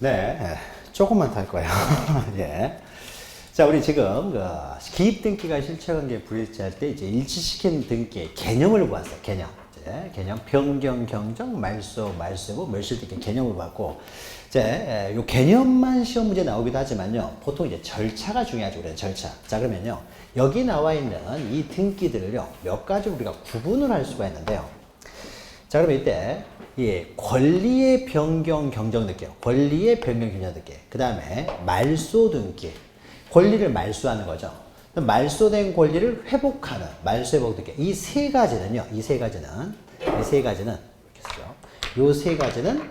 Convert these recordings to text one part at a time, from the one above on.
네, 조금만 탈 거예요. 예. 자, 우리 지금 기입 등기가 실체관계 불일치할 때 이제 일치시킨 등기의 개념을 보았어요. 개념. 개념 변경, 경정, 말소, 말소부, 멸실 등기 개념을 봤고, 이제 요 개념만 시험 문제 나오기도 하지만요. 보통 이제 절차가 중요하죠. 그래요. 절차. 자, 그러면요. 여기 나와 있는 이 등기들을요. 몇 가지 우리가 구분을 할 수가 있는데요. 자, 그러면 이때 권리의 변경 경정 등기, 권리의 변경 경정 등기, 그 다음에 말소 등기, 권리를 말소하는 거죠. 말소된 권리를 회복하는 말소 회복 등기. 이 세 가지는요. 이 세 가지는 이렇게 쓰죠. 요 세 가지는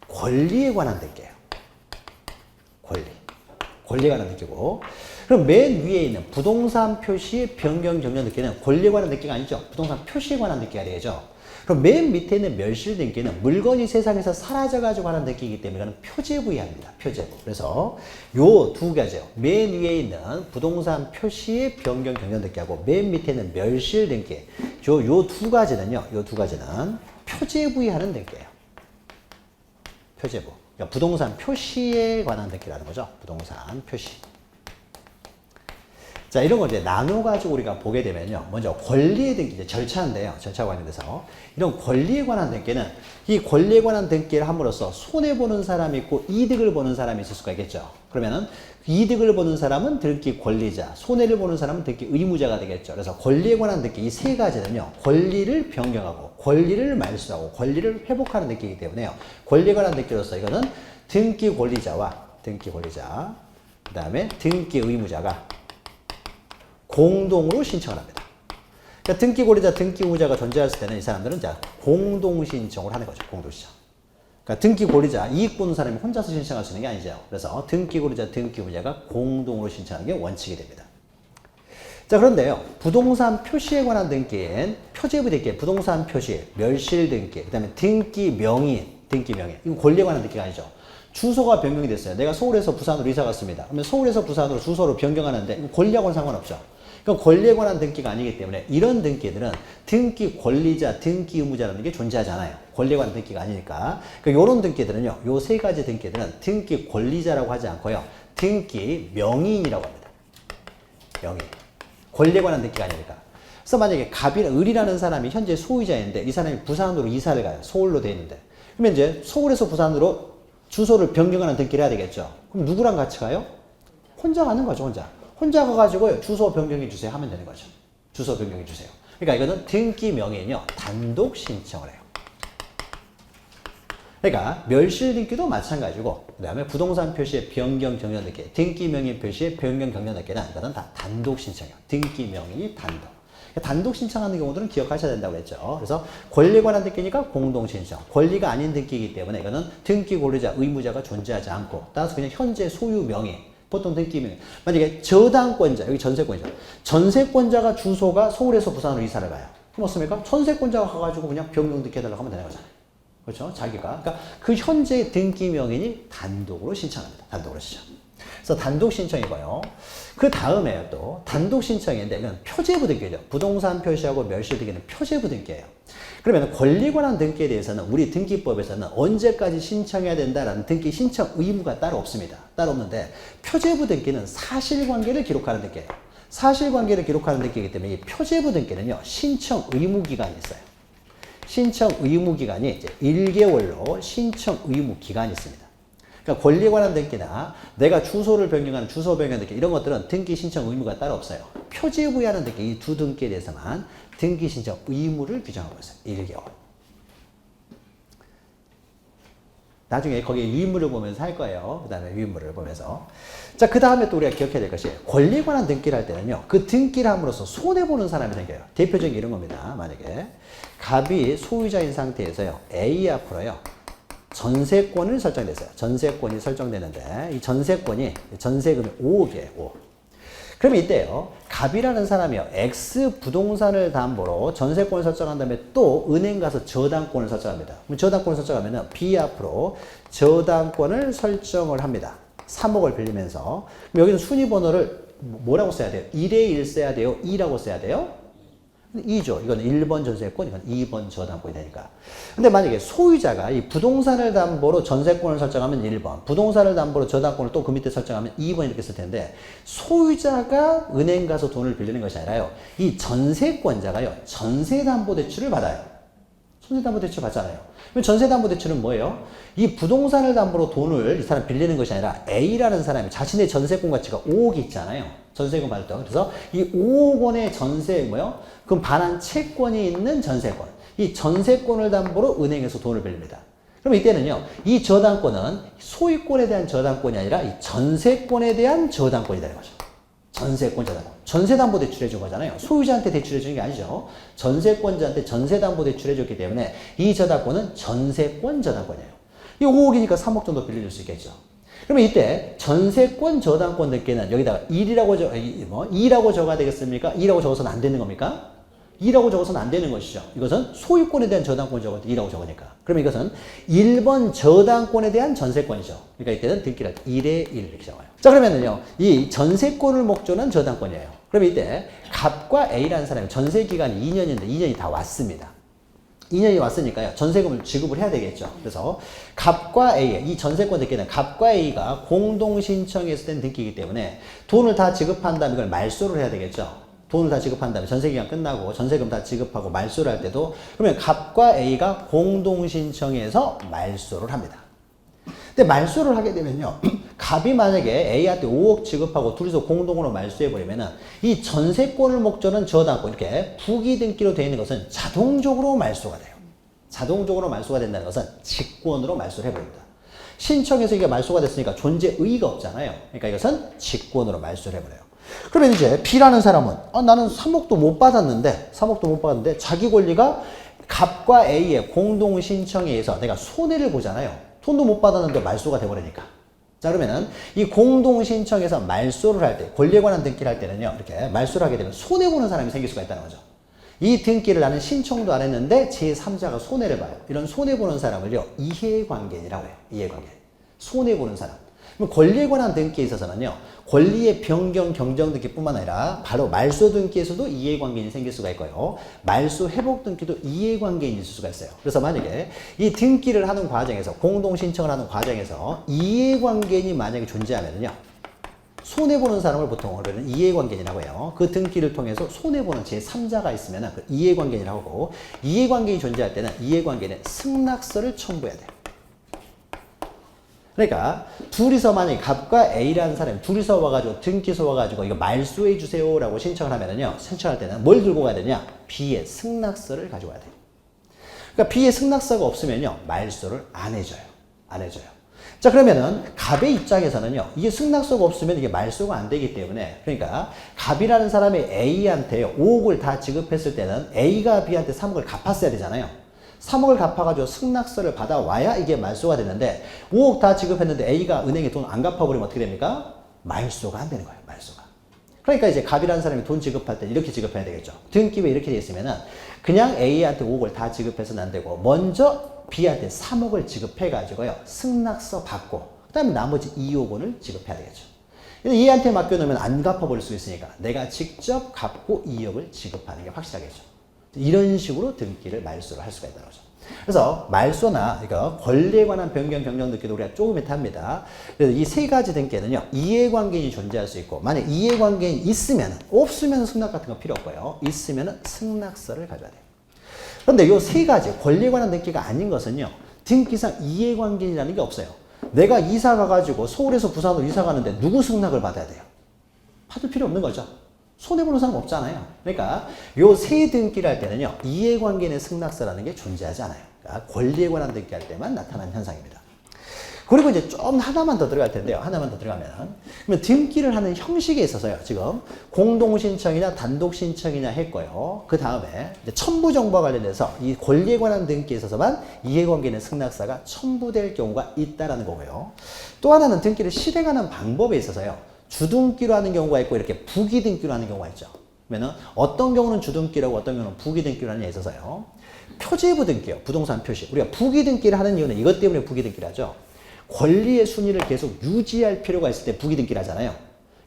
권리에 관한 등기예요. 권리에 관한 등기고. 그럼 맨 위에 있는 부동산 표시의 변경 경정 등기는 권리에 관한 등기가 아니죠. 부동산 표시에 관한 등기가 되죠. 그럼 맨 밑에 있는 멸실 등기는 물건이 세상에서 사라져가지고 하는 등기이기 때문에 이거는 표제부의합니다. 표제부. 그래서 요 두 가지요. 맨 위에 있는 부동산 표시의 변경 경정 등기하고 맨 밑에 있는 멸실 등기. 요 두 가지는요. 요 두 가지는 표제부의하는 등기예요. 표제부. 그러니까 부동산 표시에 관한 등기라는 거죠. 부동산 표시. 자, 이런 걸 이제 나눠가지고 우리가 보게 되면요. 먼저 권리에 등기, 이제 절차인데요. 절차와 관련돼서. 이런 권리에 관한 등기는 이 권리에 관한 등기를 함으로써 손해보는 사람이 있고 이득을 보는 사람이 있을 수가 있겠죠. 그러면은 이득을 보는 사람은 등기 권리자, 손해를 보는 사람은 등기 의무자가 되겠죠. 그래서 권리에 관한 등기 이 세 가지는요. 권리를 변경하고, 권리를 말소하고, 권리를 회복하는 등기이기 때문에요. 권리에 관한 등기로서 이거는 등기 권리자와 등기 권리자, 그 다음에 등기 의무자가 공동으로 신청을 합니다. 그러니까 등기 권리자, 등기 의무자가 존재했을 때는 이 사람들은 자 공동 신청을 하는 거죠. 공동 신청. 그러니까 등기 권리자, 이익 보는 사람이 혼자서 신청할 수 있는 게 아니죠. 그래서 등기 권리자, 등기 의무자가 공동으로 신청하는 게 원칙이 됩니다. 자, 그런데요. 부동산 표시에 관한 등기엔 표제부 등기, 부동산 표시, 멸실 등기, 그 다음에 등기 명의. 이건 권리에 관한 등기가 아니죠. 주소가 변경이 됐어요. 내가 서울에서 부산으로 이사 갔습니다. 그러면 서울에서 부산으로 주소를 변경하는데 이거 권리하고는 상관없죠. 그럼 권리에 관한 등기가 아니기 때문에 이런 등기들은 등기 권리자, 등기 의무자라는 게 존재하지 않아요. 권리에 관한 등기가 아니니까. 그러니까 이런 등기들은요. 요 세 가지 등기들은 등기 권리자라고 하지 않고요. 등기 명의인이라고 합니다. 명의. 권리에 관한 등기가 아니니까. 그래서 만약에 을이라는 사람이 현재 소유자인데 이 사람이 부산으로 이사를 가요. 서울로 돼 있는데. 그러면 이제 서울에서 부산으로 주소를 변경하는 등기를 해야 되겠죠. 그럼 누구랑 같이 가요? 혼자 가는 거죠, 혼자. 혼자 가가지고 주소 변경해 주세요 하면 되는 거죠. 주소 변경해 주세요. 그러니까 이거는 등기 명의는요, 단독 신청을 해요. 그러니까 멸실 등기도 마찬가지고, 그 다음에 부동산 표시의 변경 경련 등기, 등기 명의 표시의 변경 경련 등기는 이거는 다 단독 신청이에요. 등기 명의 단독. 단독 신청하는 경우들은 기억하셔야 된다고 했죠. 그래서 권리에 관한 등기니까 공동 신청. 권리가 아닌 등기이기 때문에 이거는 등기 권리자, 의무자가 존재하지 않고 따라서 그냥 현재 소유 명의, 보통 등기 명의. 만약에 저당권자, 여기 전세권자. 전세권자가 주소가 서울에서 부산으로 이사를 가요. 그럼 어떻습니까? 전세권자가 가가지고 그냥 변경 등기해달라고 하면 되는 거잖아요. 그렇죠? 자기가. 그러니까 그 현재 등기 명의인이 단독으로 신청합니다. 단독으로 신청. 그래서 단독 신청이고요. 그 다음에 또 단독 신청인데 이건 표제부 등기죠. 부동산 표시하고 멸실 등기는 표제부 등기예요. 그러면 권리에 관한 등기에 대해서는 우리 등기법에서는 언제까지 신청해야 된다라는 등기 신청 의무가 따로 없습니다. 따로 없는데 표제부 등기는 사실관계를 기록하는 등기예요. 사실관계를 기록하는 등기이기 때문에 이 표제부 등기는요. 신청 의무 기간이 있어요. 신청 의무 기간이 이제 1개월로 신청 의무 기간이 있습니다. 그러니까 권리에 관한 등기나 내가 주소를 변경하는 주소 변경 등기 이런 것들은 등기 신청 의무가 따로 없어요. 표제부의하는 등기 이 두 등기에 대해서만 등기 신청 의무를 규정하고 있어요. 1개월. 나중에 거기에 유인물을 보면서 할 거예요. 그 다음에 유인물을 보면서. 자, 그 다음에 또 우리가 기억해야 될 것이 권리에 관한 등기를 할 때는요. 그 등기를 함으로써 손해보는 사람이 생겨요. 대표적인 이런 겁니다. 만약에 갑이 소유자인 상태에서요. A 앞으로요. 전세권을 설정됐어요. 전세권이 설정되는데 이 전세권이 전세금이 5억이에요. 5억. 그러면 이때요. 갑이라는 사람이요. X 부동산을 담보로 전세권을 설정한 다음에 또 은행 가서 저당권을 설정합니다. 그럼 저당권을 설정하면 B 앞으로 저당권을 설정을 합니다. 3억을 빌리면서. 그럼 여기는 순위번호를 뭐라고 써야 돼요? 1에 1 써야 돼요? 2라고 써야 돼요? 2죠. 이건 1번 전세권, 이건 2번 저당권이 되니까. 근데 만약에 소유자가 이 부동산을 담보로 전세권을 설정하면 1번, 부동산을 담보로 저당권을 또 그 밑에 설정하면 2번 이렇게 쓸 텐데, 소유자가 은행 가서 돈을 빌리는 것이 아니라요. 이 전세권자가요, 전세담보대출을 받아요. 전세담보대출 받잖아요. 그럼 전세담보대출은 뭐예요? 이 부동산을 담보로 돈을 이 사람 빌리는 것이 아니라 A라는 사람이 자신의 전세권 가치가 5억이 있잖아요. 전세금 받을 때. 그래서 이 5억 원의 전세 뭐요? 그럼 반환 채권이 있는 전세권. 이 전세권을 담보로 은행에서 돈을 빌립니다. 그럼 이때는요, 이 저당권은 소유권에 대한 저당권이 아니라 이 전세권에 대한 저당권이 되는 거죠. 전세권 저당권. 전세담보대출 해준 거잖아요. 소유자한테 대출해 주는 게 아니죠. 전세권자한테 전세담보대출 해줬기 때문에 이 저당권은 전세권 저당권이에요. 이 5억이니까 3억 정도 빌려줄 수 있겠죠. 그러면 이때 전세권 저당권 등기는 여기다가 2라고 적어야 되겠습니까? 2라고 적어서는 안 되는 겁니까? 2라고 적어서는 안 되는 것이죠. 이것은 소유권에 대한 저당권 적어도 2라고 적으니까. 그러면 이것은 1번 저당권에 대한 전세권이죠. 그러니까 이때는 등기를 할 때 1에 1 이렇게 적어요. 자, 그러면은요, 이 전세권을 목조는 저당권이에요. 그러면 이때 갑과 A라는 사람이 전세 기간이 2년인데 2년이 다 왔습니다. 2년이 왔으니까요, 전세금을 지급을 해야 되겠죠. 그래서 갑과 A의 이 전세권 등기는 갑과 A가 공동 신청해서 된 등기이기 때문에 돈을 다 지급한 다음에 이걸 말소를 해야 되겠죠. 돈을 다 지급한 다음에 전세기간 끝나고 전세금 다 지급하고 말소를 할 때도 그러면 갑과 A가 공동 신청해서 말소를 합니다. 근데 말소를 하게 되면요, 갑이 만약에 A한테 5억 지급하고 둘이서 공동으로 말소해버리면은 이 전세권을 목조는 저당권 이렇게 부기등기로 되어 있는 것은 자동적으로 말소가 돼요. 자동적으로 말소가 된다는 것은 직권으로 말소를 해버립니다. 신청해서 이게 말소가 됐으니까 존재 의의가 없잖아요. 그러니까 이것은 직권으로 말소를 해버려요. 그러면 이제 B라는 사람은 나는 3억도 못 받았는데 자기 권리가 갑과 A의 공동 신청에 의해서 내가 손해를 보잖아요. 돈도 못 받았는데 말소가 돼버리니까. 자, 그러면은 이 공동 신청에서 말소를 할 때, 권리에 관한 등기를 할 때는요, 이렇게 말소를 하게 되면 손해보는 사람이 생길 수가 있다는 거죠. 이 등기를 나는 신청도 안 했는데 제3자가 손해를 봐요. 이런 손해보는 사람을요, 이해관계인이라고 해요. 이해관계인. 손해보는 사람. 그럼 권리에 관한 등기에 있어서는요, 권리의 변경, 경정 등기뿐만 아니라 바로 말소 등기에서도 이해관계인이 생길 수가 있고요. 말소 회복 등기도 이해관계인이 있을 수가 있어요. 그래서 만약에 이 등기를 하는 과정에서, 공동 신청을 하는 과정에서 이해관계인이 만약에 존재하면요, 손해보는 사람을 보통 우리는 이해관계인이라고 해요. 그 등기를 통해서 손해보는 제3자가 있으면 그 이해관계인이라고 하고, 이해관계인이 존재할 때는 이해관계인은 승낙서를 첨부해야 돼요. 그러니까 둘이서 만약에 갑과 A라는 사람이 둘이서 와가지고 등기소 와가지고 이거 말소해 주세요라고 신청을 하면은요, 신청할 때는 뭘 들고 가야 되냐? B의 승낙서를 가져와야 돼요. 그러니까 B의 승낙서가 없으면요, 말소를 안 해줘요. 안 해줘요. 자, 그러면은 갑의 입장에서는요, 이게 승낙서가 없으면 이게 말소가 안 되기 때문에, 그러니까 갑이라는 사람이 A한테 5억을 다 지급했을 때는 A가 B한테 3억을 갚았어야 되잖아요. 3억을 갚아가지고 승낙서를 받아와야 이게 말소가 되는데 5억 다 지급했는데 A가 은행에 돈 안 갚아버리면 어떻게 됩니까? 말소가 안 되는 거예요. 말소가. 그러니까 이제 갑이라는 사람이 돈 지급할 때 이렇게 지급해야 되겠죠. 등기부에 이렇게 돼 있으면은 그냥 A한테 5억을 다 지급해서는 안 되고 먼저 B한테 3억을 지급해가지고요, 승낙서 받고 그 다음에 나머지 2억 원을 지급해야 되겠죠. A한테 맡겨놓으면 안 갚아버릴 수 있으니까 내가 직접 갚고 2억을 지급하는 게 확실하겠죠. 이런 식으로 등기를 말소를 할 수가 있다는 거죠. 그래서 말소나 이거 권리에 관한 변경, 경정 등기도 우리가 조금 이따 합니다. 그래서 이 세 가지 등기에는요, 이해관계인이 존재할 수 있고, 만약 이해관계인이 있으면, 없으면 승낙 같은 거 필요 없고요. 있으면 승낙서를 가져야 돼요. 그런데 이 세 가지 권리에 관한 등기가 아닌 것은요, 등기상 이해관계인이라는 게 없어요. 내가 이사 가가지고 서울에서 부산으로 이사 가는데 누구 승낙을 받아야 돼요? 받을 필요 없는 거죠. 손해보는 사람 없잖아요. 그러니까 요 세 등기를 할 때는요, 이해관계인의 승낙서라는 게 존재하지 않아요. 그러니까 권리에 관한 등기할 때만 나타나는 현상입니다. 그리고 이제 좀 하나만 더 들어갈 텐데요. 하나만 더 들어가면, 그러면 등기를 하는 형식에 있어서요, 지금 공동신청이냐 단독신청이냐 했고요. 그 다음에 첨부 정보와 관련해서 이 권리에 관한 등기에 있어서만 이해관계인의 승낙서가 첨부될 경우가 있다라는 거고요. 또 하나는 등기를 실행하는 방법에 있어서요, 주등기로 하는 경우가 있고 이렇게 부기등기로 하는 경우가 있죠. 그러면 어떤 경우는 주등기라고 어떤 경우는 부기등기로 하는 데 있어서요, 표제부 등기요, 부동산 표시. 우리가 부기등기를 하는 이유는 이것 때문에 부기등기를 하죠. 권리의 순위를 계속 유지할 필요가 있을 때 부기등기를 하잖아요.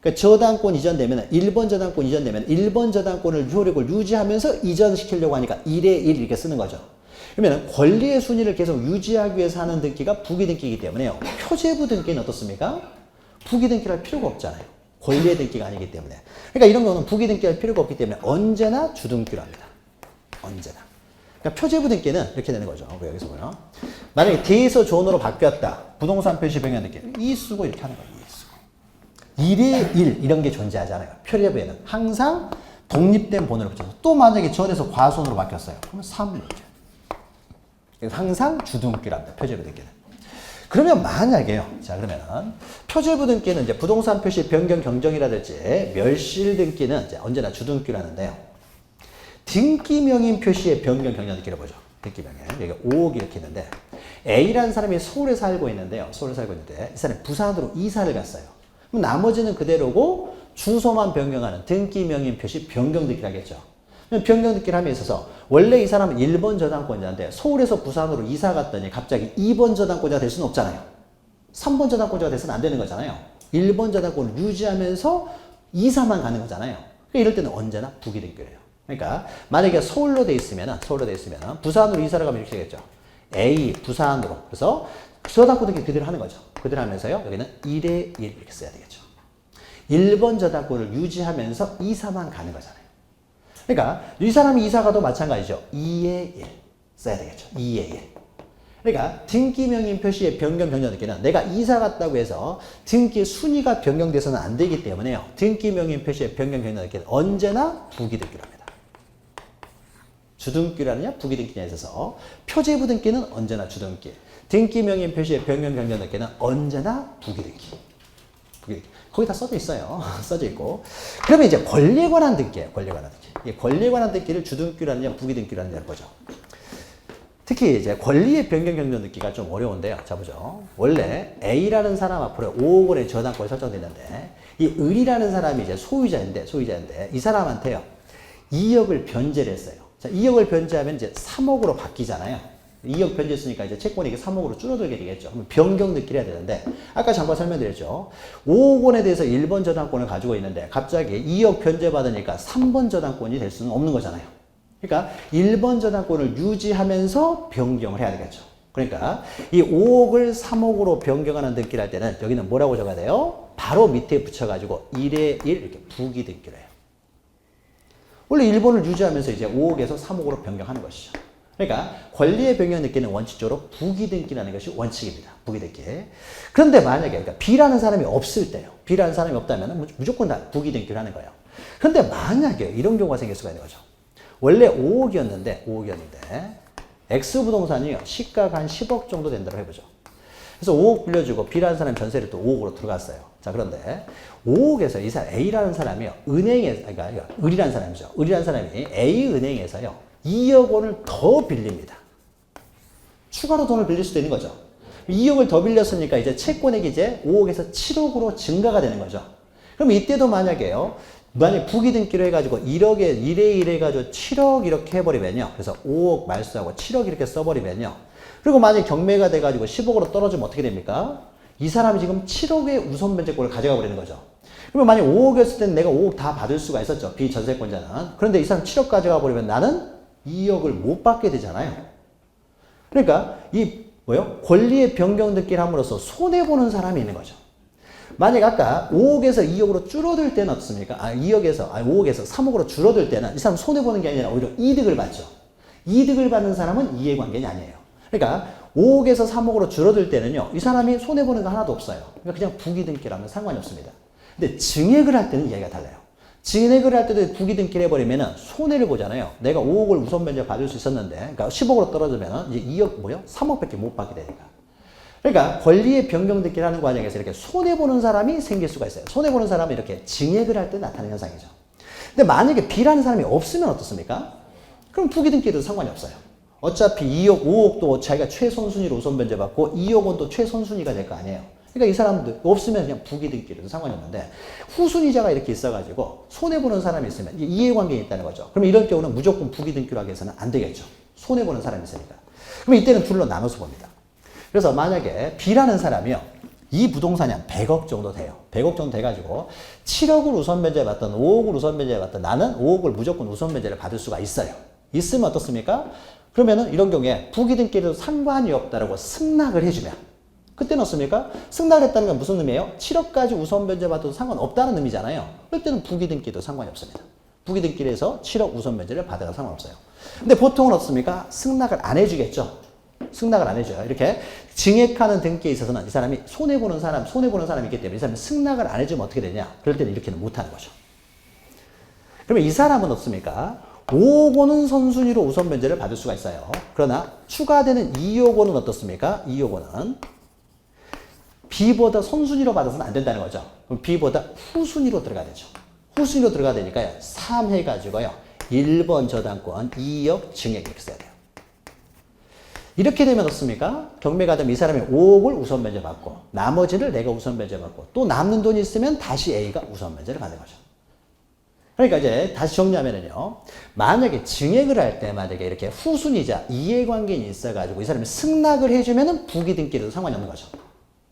그러니까 저당권 이전되면 1번 저당권 이전되면 1번 저당권을 효력을 유지하면서 이전시키려고 하니까 1의 1 이렇게 쓰는 거죠. 그러면 권리의 순위를 계속 유지하기 위해서 하는 등기가 부기등기이기 때문에요. 표제부 등기는 어떻습니까? 부기등기를 할 필요가 없잖아요. 권리의 등기가 아니기 때문에. 그러니까 이런 경우는 부기등기할 필요가 없기 때문에 언제나 주등기로 합니다. 언제나. 그러니까 표제부 등기는 이렇게 되는 거죠. 여기서 보면. 만약에 대에서 존으로 바뀌었다. 부동산 표시 변경 등기. 이 쓰고 이렇게 하는 거예요. 이 쓰고. 1의 1 이런 게 존재하잖아요. 표제부에는 항상 독립된 번호를 붙여서 또 만약에 전에서 과손으로 바뀌었어요. 그러면 3 이렇게. 항상 주등기로 합니다. 표제부 등기는. 그러면 만약에요. 자, 그러면은 표제부 등기는 이제 부동산 표시 변경 경정이라든지 멸실 등기는 이제 언제나 주등기로 하는데요. 등기 명인 표시의 변경 경정 등기를 보죠. 등기 명인. 여기 5억 이렇게 있는데 A라는 사람이 서울에 살고 있는데요. 서울에 살고 있는데 이 사람이 부산으로 이사를 갔어요. 그럼 나머지는 그대로고 주소만 변경하는 등기 명인 표시 변경 등기를 하겠죠. 변경 등기를 함에 있어서 원래 이 사람은 1번 저당권자인데 서울에서 부산으로 이사 갔더니 갑자기 2번 저당권자가 될 수는 없잖아요. 3번 저당권자가 돼서는 안 되는 거잖아요. 1번 저당권을 유지하면서 이사만 가는 거잖아요. 그러니까 이럴 때는 언제나 부기등기를 해요. 그러니까 만약에 서울로 돼 있으면 부산으로 이사를 가면 이렇게 되겠죠. A 부산으로. 그래서 저당권 등기 그대로 하는 거죠. 그대로 하면서요. 여기는 1의 1 이렇게 써야 되겠죠. 1번 저당권을 유지하면서 이사만 가는 거잖아요. 그러니까 이 사람이 이사 가도 마찬가지죠. 2의 1 써야 되겠죠. 2의 1. 그러니까 등기 명인 표시의 변경 경정 등기는 내가 이사 갔다고 해서 등기 순위가 변경돼서는 안 되기 때문에요. 등기 명인 표시의 변경 경정 등기는 언제나 부기등기로 합니다. 주등기라느냐 부기등기냐에 있어서 표제부 등기는 언제나 주등기, 등기 명인 표시의 변경 경정 등기는 언제나 부기등기. 거기 다 써져 있어요. 써져 있고. 그러면 이제 권리에 관한 등기예요. 권리에 관한 등기. 이 권리에 관한 등기를 주등기로 하느냐 부기등기로 하느냐를 보죠. 특히 이제 권리의 변경 경정 등기가 좀 어려운데요. 자 보죠. 원래 A라는 사람 앞으로 5억 원의 저당권이 설정됐는데 이 을이라는 사람이 이제 소유자인데 이 사람한테요. 2억을 변제를 했어요. 자, 2억을 변제하면 이제 3억으로 바뀌잖아요. 2억 변제했으니까 이제 채권이 3억으로 줄어들게 되겠죠. 그럼 변경 등기를 해야 되는데 아까 잠깐 설명드렸죠. 5억 원에 대해서 1번 저당권을 가지고 있는데 갑자기 2억 변제받으니까 3번 저당권이 될 수는 없는 거잖아요. 그러니까 1번 저당권을 유지하면서 변경을 해야 되겠죠. 그러니까 이 5억을 3억으로 변경하는 등기를 할 때는 여기는 뭐라고 적어야 돼요? 바로 밑에 붙여가지고 1의 1 이렇게 부기 등기를 해요. 원래 1번을 유지하면서 이제 5억에서 3억으로 변경하는 것이죠. 그러니까 권리의 변경 등기는 원칙적으로 부기등기라는 것이 원칙입니다. 부기등기. 그런데 만약에 그러니까 B라는 사람이 없을 때요. B라는 사람이 없다면 무조건 다 부기등기를 하는 거예요. 그런데 만약에 이런 경우가 생길 수가 있는 거죠. 원래 5억이었는데 X부동산이 시가가 한 10억 정도 된다고 해보죠. 그래서 5억 빌려주고 B라는 사람이 전세를 또 5억으로 들어갔어요. 자, 그런데 5억에서 이 사람 A라는 사람이요. 그러니까 을이라는 사람이죠. 을이라는 사람이 A은행에서요. 2억 원을 더 빌립니다. 추가로 돈을 빌릴 수도 있는 거죠. 2억을 더 빌렸으니까 이제 채권액이 이제 5억에서 7억으로 증가가 되는 거죠. 그럼 이때도 만약에 부기등기로 해가지고 1에 1 해가지고 7억 이렇게 해버리면요. 그래서 5억 말소하고 7억 이렇게 써버리면요. 그리고 만약에 경매가 돼가지고 10억으로 떨어지면 어떻게 됩니까? 이 사람이 지금 7억의 우선 변제권을 가져가 버리는 거죠. 그러면 만약 5억이었을 때는 내가 5억 다 받을 수가 있었죠. 비전세권자는. 그런데 이 사람 7억 가져가 버리면 나는 2억을 못 받게 되잖아요. 그러니까 권리의 변경 등기를 함으로써 손해보는 사람이 있는 거죠. 만약 아까 5억에서 2억으로 줄어들 때는 어떻습니까? 5억에서 3억으로 줄어들 때는 이 사람 손해보는 게 아니라 오히려 이득을 받죠. 이득을 받는 사람은 이해관계는 아니에요. 그러니까 5억에서 3억으로 줄어들 때는요. 이 사람이 손해보는 거 하나도 없어요. 그러니까 그냥 부기등기라면 상관이 없습니다. 근데 증액을 할 때는 이야기가 달라요. 증액을 할 때도 부기등기를 해버리면 손해를 보잖아요. 내가 5억을 우선 변제 받을 수 있었는데, 그러니까 10억으로 떨어지면 이제 3억밖에 못 받게 되니까. 그러니까 권리의 변경 등기를 하는 과정에서 이렇게 손해보는 사람이 생길 수가 있어요. 손해보는 사람이 이렇게 증액을 할 때 나타나는 현상이죠. 근데 만약에 B라는 사람이 없으면 어떻습니까? 그럼 부기등기에도 상관이 없어요. 어차피 2억, 5억도 자기가 최선순위로 우선 변제 받고 2억 원도 최선순위가 될 거 아니에요. 그러니까 이 사람들 없으면 그냥 부기등기로도 상관이 없는데 후순위자가 이렇게 있어가지고 손해보는 사람이 있으면 이해관계가 있다는 거죠. 그럼 이런 경우는 무조건 부기등기로 하기 위해서는 안 되겠죠. 손해보는 사람이 있으니까. 그럼 이때는 둘로 나눠서 봅니다. 그래서 만약에 B라는 사람이요. 이 부동산이 한 100억 정도 돼요. 100억 정도 돼가지고 7억을 우선 변제해 받던 5억을 우선 변제해 받던 나는 5억을 무조건 우선 변제를 받을 수가 있어요. 있으면 어떻습니까? 그러면은 이런 경우에 부기 등기에도 상관이 없다라고 승낙을 해주면 그때는 어떻습니까? 승낙을 했다는 건 무슨 의미예요? 7억까지 우선 변제 받아도 상관없다는 의미잖아요. 그럴 때는 부기 등기도 상관이 없습니다. 부기 등기를 해서 7억 우선 변제를 받아도 상관없어요. 근데 보통은 어떻습니까? 승낙을 안 해주겠죠. 승낙을 안 해줘요. 이렇게 증액하는 등기에 있어서는 이 사람이 손해보는 사람이 있기 때문에 이 사람이 승낙을 안 해주면 어떻게 되냐? 그럴 때는 이렇게는 못하는 거죠. 그러면 이 사람은 어떻습니까? 5억 원은 선순위로 우선 변제를 받을 수가 있어요. 그러나 추가되는 2억 원은 어떻습니까? 2억 원은 B보다 선순위로 받아서는 안 된다는 거죠. 그럼 B보다 후순위로 들어가야 되죠. 후순위로 들어가야 되니까요. 3 해가지고요. 1번 저당권 2억 증액 이렇게 써야 돼요. 이렇게 되면 어떻습니까? 경매가 되면 이 사람이 5억을 우선 변제 받고 나머지를 내가 우선 변제 받고 또 남는 돈이 있으면 다시 A가 우선 변제를 받는 거죠. 그러니까 이제 다시 정리하면은요. 만약에 증액을 할 때 만약에 이렇게 후순위자 이해관계인이 있어가지고 이 사람이 승낙을 해주면은 부기 등기로도 상관이 없는 거죠.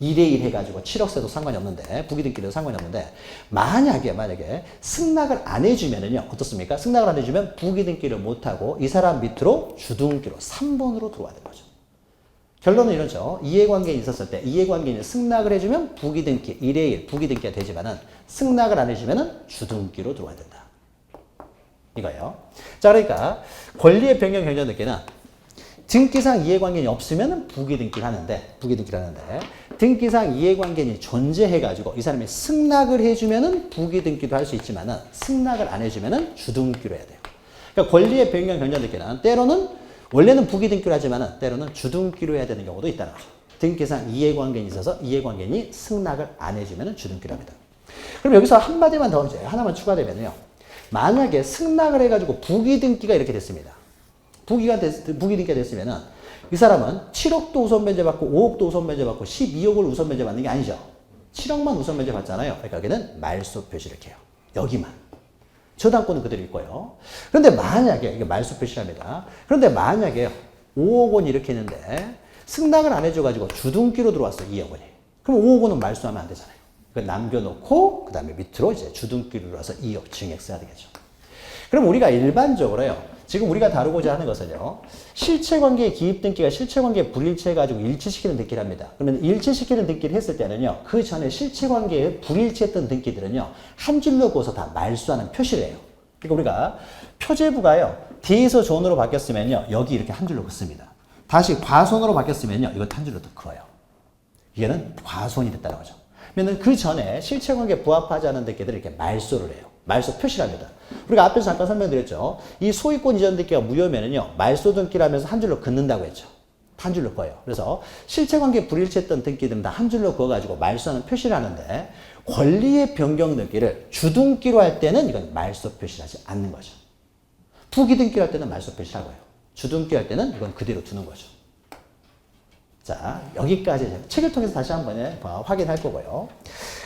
1대1 해가지고 7억세도 상관이 없는데 부기 등기로도 상관이 없는데 만약에 승낙을 안 해주면은요. 어떻습니까? 승낙을 안 해주면 부기 등기를 못하고 이 사람 밑으로 주등기로 3번으로 들어와야 되는 거죠. 결론은 이러죠. 이해관계인이 있었을 때 이해관계인이 승낙을 해주면 부기 등기 1대1 부기 등기가 되지만은 승낙을 안 해주면은 주등기로 들어와야 된다. 이거예요. 자, 그러니까 권리의 변경 경전 등기는 등기상 이해관계인이 없으면 부기 등기를 하는데 등기상 이해관계인이 존재해가지고 이 사람이 승낙을 해주면은 부기 등기도 할 수 있지만은 승낙을 안 해주면은 주등기로 해야 돼요. 그러니까 권리의 변경 경전 등기는 때로는 원래는 부기 등기로 하지만은 때로는 주등기로 해야 되는 경우도 있다는 거죠. 등기상 이해관계인이 있어서 이해관계인이 승낙을 안 해주면은 주등기로 합니다. 그럼 여기서 한마디만 더 이제 하나만 추가되면요. 만약에 승낙을 해가지고 부기 등기가 이렇게 됐습니다. 부기 등기가 됐으면은 이 사람은 7억도 우선 변제 받고 5억도 우선 변제 받고 12억을 우선 변제 받는 게 아니죠. 7억만 우선 변제 받잖아요. 그러니까 여기는 말소 표시를 해요. 여기만. 저당권은 그대로 있고요. 그런데 만약에 이게 말소 표시랍니다. 그런데 만약에 5억 원이 이렇게 있는데 승낙을 안 해줘가지고 주등기로 들어왔어 2억 원이. 그럼 5억 원은 말소하면 안 되잖아요. 그러니까 남겨놓고 그 다음에 밑으로 이제 주등기로 들어와서 2억 증액 써야 되겠죠. 그럼 우리가 일반적으로요. 지금 우리가 다루고자 하는 것은요. 실체관계의 기입등기가 실체관계의 불일치해가지고 일치시키는 등기를 합니다. 그러면 일치시키는 등기를 했을 때는요. 그 전에 실체관계에 불일치했던 등기들은요. 한 줄로 그어서 다 말소하는 표시를 해요. 그러니까 우리가 표제부가요. D에서 존으로 바뀌었으면요. 여기 이렇게 한 줄로 긋습니다. 다시 과손으로 바뀌었으면요. 이것도 한 줄로 더 그어요. 이게는 과손이 됐다는 거죠. 그러면 그 전에 실체관계에 부합하지 않은 등기들을 이렇게 말소를 해요. 말소 표시를 합니다. 우리가 앞에서 잠깐 설명드렸죠. 이 소유권 이전 등기가 무효면은요, 말소 등기라면서 한 줄로 긋는다고 했죠. 한 줄로 그어요. 그래서 실체관계 불일치했던 등기들은 다 한 줄로 그어가지고 말소하는 표시를 하는데 권리의 변경 등기를 주등기로 할 때는 이건 말소 표시를 하지 않는 거죠. 부기 등기를 할 때는 말소 표시를 하고요. 주등기 할 때는 이건 그대로 두는 거죠. 자, 여기까지 책을 통해서 다시 한번 확인할 거고요.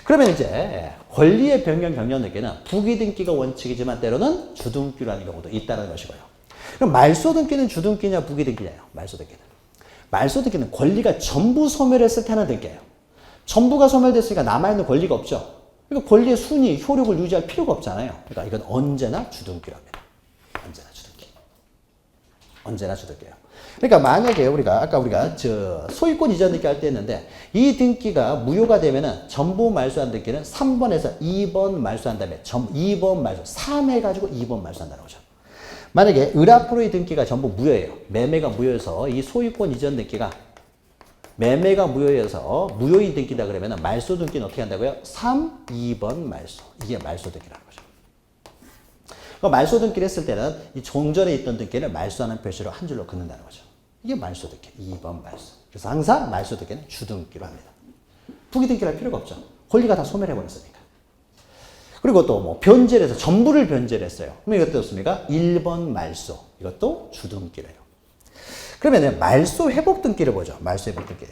그러면 이제 권리의 변경 경련 등기는 부기 등기가 원칙이지만 때로는 주등기로 하는 경우도 있다는 것이고요. 그럼 말소 등기는 주등기냐 부기 등기냐요? 말소 등기는. 말소 등기는 권리가 전부 소멸했을 때 하는 등기예요. 전부가 소멸됐으니까 남아있는 권리가 없죠. 그러니까 권리의 순위, 효력을 유지할 필요가 없잖아요. 그러니까 이건 언제나 주등기로 합니다. 언제나 주등기. 언제나 주등기예요. 그러니까 만약에 아까 우리가 소유권 이전 등기 할 때 했는데 이 등기가 무효가 되면은 전부 말소한 등기는 3번에서 2번 말소한 다음에 2번 말소, 3 해가지고 2번 말소한다는 거죠. 만약에 을앞으로의 등기가 전부 무효예요. 매매가 무효해서 이 소유권 이전 등기가 매매가 무효해서 무효인 등기다 그러면 말소 등기는 어떻게 한다고요? 3, 2번 말소. 이게 말소 등기라는 거죠. 말소 등기를 했을 때는 이 종전에 있던 등기를 말소하는 표시로 한 줄로 긋는다는 거죠. 이게 말소 등기, 2번 말소. 그래서 항상 말소 등기는 주등기로 합니다. 부기 등기를 할 필요가 없죠. 권리가 다 소멸해버렸으니까. 그리고 또 뭐 변제를 해서 전부를 변제를 했어요. 그럼 이것도 어떻습니까? 1번 말소. 이것도 주등기래요. 그러면 말소 회복 등기를 보죠. 말소 회복 등기.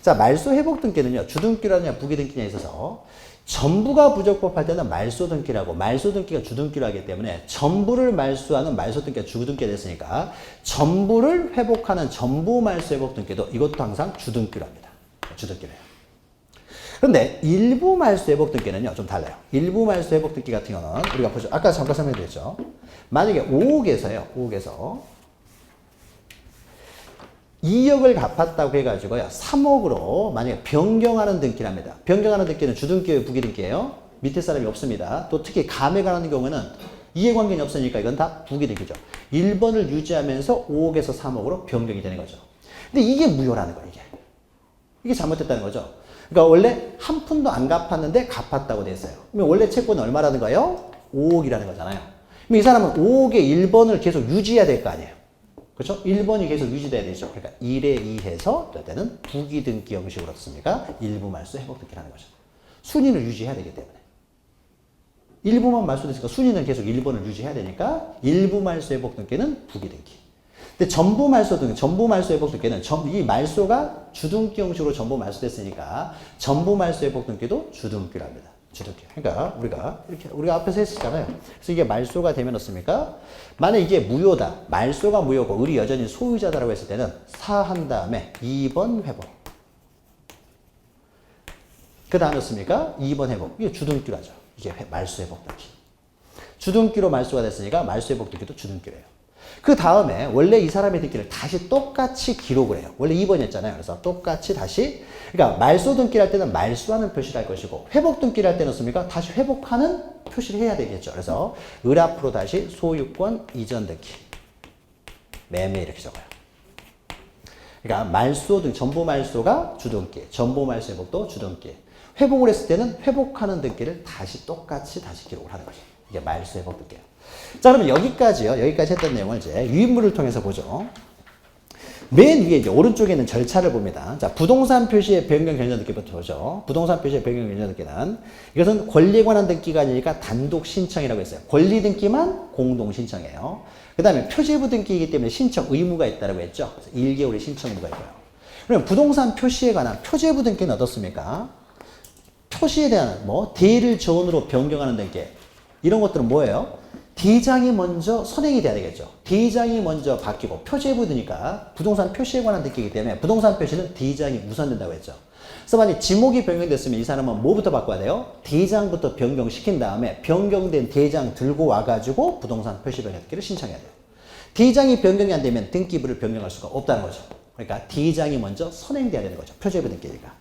자, 말소 회복 등기는요. 주등기로 하느냐 부기 등기냐에 있어서 전부가 부적법할 때는 말소 등기라고 말소 등기가 주등기로 하기 때문에 전부를 말소하는 말소 등기가 주등기가 됐으니까 전부를 회복하는 전부 말소 회복 등기도 이것도 항상 주등기로 합니다. 주등기로 해요. 그런데 일부 말소 회복 등기는요, 좀 달라요. 일부 말소 회복 등기 같은 경우는 우리가 보죠. 아까 잠깐 설명드렸죠. 만약에 5억에서 2억을 갚았다고 해가지고요, 3억으로 만약에 변경하는 등기랍니다. 변경하는 등기는 주등기예요, 부기등기예요? 밑에 사람이 없습니다. 또 특히 감에 관한 경우에는 이해관계는 없으니까 이건 다 부기등기죠. 1번을 유지하면서 5억에서 3억으로 변경이 되는 거죠. 근데 이게 무효라는 거예요, 이게. 이게 잘못됐다는 거죠. 그러니까 원래 한 푼도 안 갚았는데 갚았다고 돼 있어요. 그러면 원래 채권은 얼마라는 거예요? 5억이라는 거잖아요. 그럼 이 사람은 5억의 1번을 계속 유지해야 될 거 아니에요. 그렇죠? 1번이 계속 유지돼야 되죠. 그러니까 1에 2해서 이때는 부기등기 형식으로 어떻습니까? 일부 말소 회복 등기라는 거죠. 순위를 유지해야 되기 때문에. 일부만 말소됐으니까 순위는 계속 1번을 유지해야 되니까 일부 말소 회복 등기는 부기등기. 근데 전부 말소 회복 등기는 이 말소가 주등기 형식으로 전부 말소됐으니까 전부 말소 회복 등기도 주등기랍니다. 주등기. 그러니까 우리가 앞에서 했었잖아요. 그래서 이게 말소가 되면 어떻습니까? 만약 이게 무효다. 말소가 무효고 을이 여전히 소유자다라고 했을 때는 사한 다음에 2번 회복. 그 다음에 어떻습니까? 2번 회복. 이게 주등기로 하죠. 이게 말소 회복 등기. 주등기로 말소가 됐으니까 말소 회복 등기도 주등기래요. 그 다음에 원래 이 사람의 등기를 다시 똑같이 기록을 해요. 원래 2번이었잖아요. 그래서 똑같이 다시, 그러니까 말소 등기를 할 때는 말소하는 표시를 할 것이고 회복 등기를 할 때는 어떻습니까? 다시 회복하는 표시를 해야 되겠죠. 그래서 을 앞으로 다시 소유권 이전 등기, 매매 이렇게 적어요. 그러니까 말소 등 전부 말소가 주등기, 전부 말소 회복도 주등기. 회복을 했을 때는 회복하는 등기를 다시 똑같이 기록을 하는 거죠. 이게 말소 회복 등기예요. 자, 그러면 여기까지요. 여기까지 했던 내용을 이제 유인물을 통해서 보죠. 맨 위에 이제 오른쪽에 있는 절차를 봅니다. 자, 부동산 표시의 변경 결정 등기부터 보죠. 부동산 표시의 변경 결정 등기는 이것은 권리에 관한 등기가 아니니까 단독 신청이라고 했어요. 권리 등기만 공동 신청이에요. 그 다음에 표제부 등기이기 때문에 신청 의무가 있다고 했죠. 그래서 1개월의 신청 의무가 있고요. 그러면 부동산 표시에 관한 표제부 등기는 어떻습니까? 표시에 대한 대를 전으로 변경하는 등기. 이런 것들은 뭐예요? 대장이 먼저 선행이 돼야 되겠죠. 대장이 먼저 바뀌고 표제부 드니까 부동산 표시에 관한 등기이기 때문에 부동산 표시는 대장이 우선된다고 했죠. 그래서 만약 지목이 변경됐으면 이 사람은 뭐부터 바꿔야 돼요? 대장부터 변경시킨 다음에 변경된 대장 들고 와가지고 부동산 표시 변경 등기를 신청해야 돼요. 대장이 변경이 안 되면 등기부를 변경할 수가 없다는 거죠. 그러니까 대장이 먼저 선행돼야 되는 거죠. 표제부 등기니까.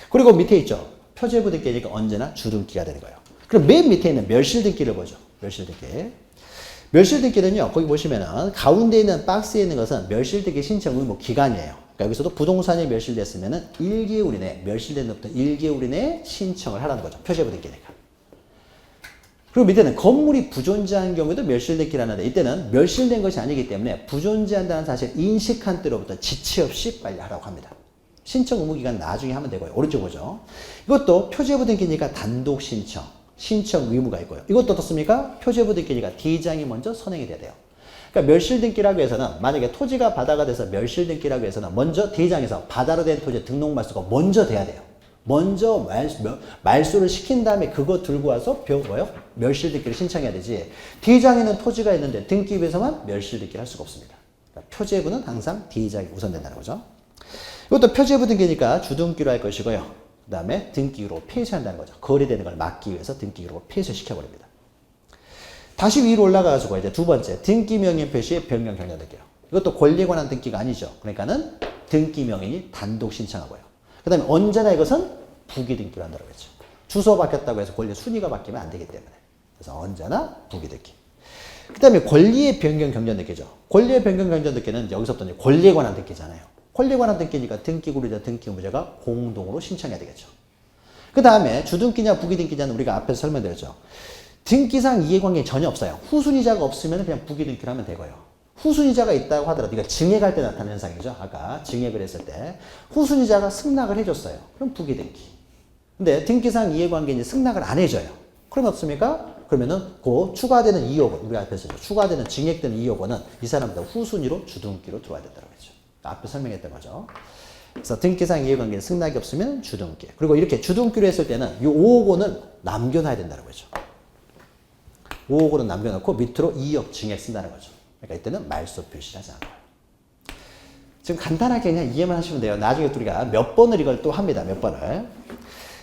그리고 밑에 있죠. 표제부 등기니까 언제나 주등기가 되는 거예요. 그럼 맨 밑에 있는 멸실 등기를 보죠. 멸실 등기. 멸실 등기는요, 거기 보시면은 가운데 있는 박스에 있는 것은 멸실 등기 신청 의무 기간이에요. 그러니까 여기서도 부동산이 멸실됐으면은 1개월 이내, 멸실된 것부터 1개월 이내에 신청을 하라는 거죠. 표제부 등기니까. 그리고 밑에는 건물이 부존재한 경우에도 멸실 등기라는데 이때는 멸실된 것이 아니기 때문에 부존재한다는 사실 인식한 때로부터 지체 없이 빨리 하라고 합니다. 신청 의무 기간 나중에 하면 되고요. 오른쪽 보죠. 이것도 표제부 등기니까 단독 신청 의무가 있고요. 이것도 어떻습니까? 표제부 등기니까 대장이 먼저 선행이 돼야 돼요. 그러니까 멸실 등기라고 해서는 만약에 토지가 바다가 돼서 멸실 등기라고 해서는 먼저 대장에서 바다로 된 토지 등록 말소가 먼저 돼야 돼요. 먼저 말소를 시킨 다음에 그거 들고 와서 멸실 등기를 신청해야 되지. 대장에는 토지가 있는데 등기부에서만 멸실 등기를 할 수가 없습니다. 그러니까 표제부는 항상 대장이 우선된다는 거죠. 이것도 표제부 등기니까 주등기로 할 것이고요. 그 다음에 등기로 폐쇄한다는 거죠. 거래되는 걸 막기 위해서 등기로 폐쇄시켜버립니다. 다시 위로 올라가가지고 이제 두 번째, 등기명인 표시의 변경 결정 등기요. 이것도 권리에 관한 등기가 아니죠. 그러니까는 등기명인이 단독 신청하고요. 그 다음에 언제나 이것은 부기등기로 한다고 했죠. 주소 바뀌었다고 해서 권리 순위가 바뀌면 안 되기 때문에. 그래서 언제나 부기등기. 그 다음에 권리의 변경 경전 등기죠. 권리의 변경 경전 등기는 여기서부터 이제 권리에 관한 등기잖아요. 권리에 관한 등기니까 등기구리자 등기의무자가 공동으로 신청해야 되겠죠. 그 다음에 주등기냐 부기등기냐는 우리가 앞에서 설명드렸죠. 등기상 이해관계 전혀 없어요. 후순위자가 없으면 그냥 부기등기를 하면 되고요. 후순위자가 있다고 하더라도 이거 증액할 때 나타나는 현상이죠. 아까 증액을 했을 때 후순위자가 승낙을 해줬어요. 그럼 부기등기. 근데 등기상 이해관계는 승낙을 안 해줘요. 그러면 어떻습니까? 그러면은 그 추가되는 2억 원, 우리 앞에서 추가되는 증액되는 2억 원은 이 사람들 후순위로 주등기로 들어와야 된다고 했죠. 앞에 설명했던 거죠. 그래서 등기상 이해관계는 승낙이 없으면 주등기. 그리고 이렇게 주등기로 했을 때는 이 5억 원을 남겨놔야 된다는 거죠. 5억 원은 남겨놓고 밑으로 2억 증액 쓴다는 거죠. 그러니까 이때는 말소 표시를 하지 않아요. 지금 간단하게 그냥 이해만 하시면 돼요. 나중에 우리가 몇 번을 이걸 또 합니다. 몇 번을.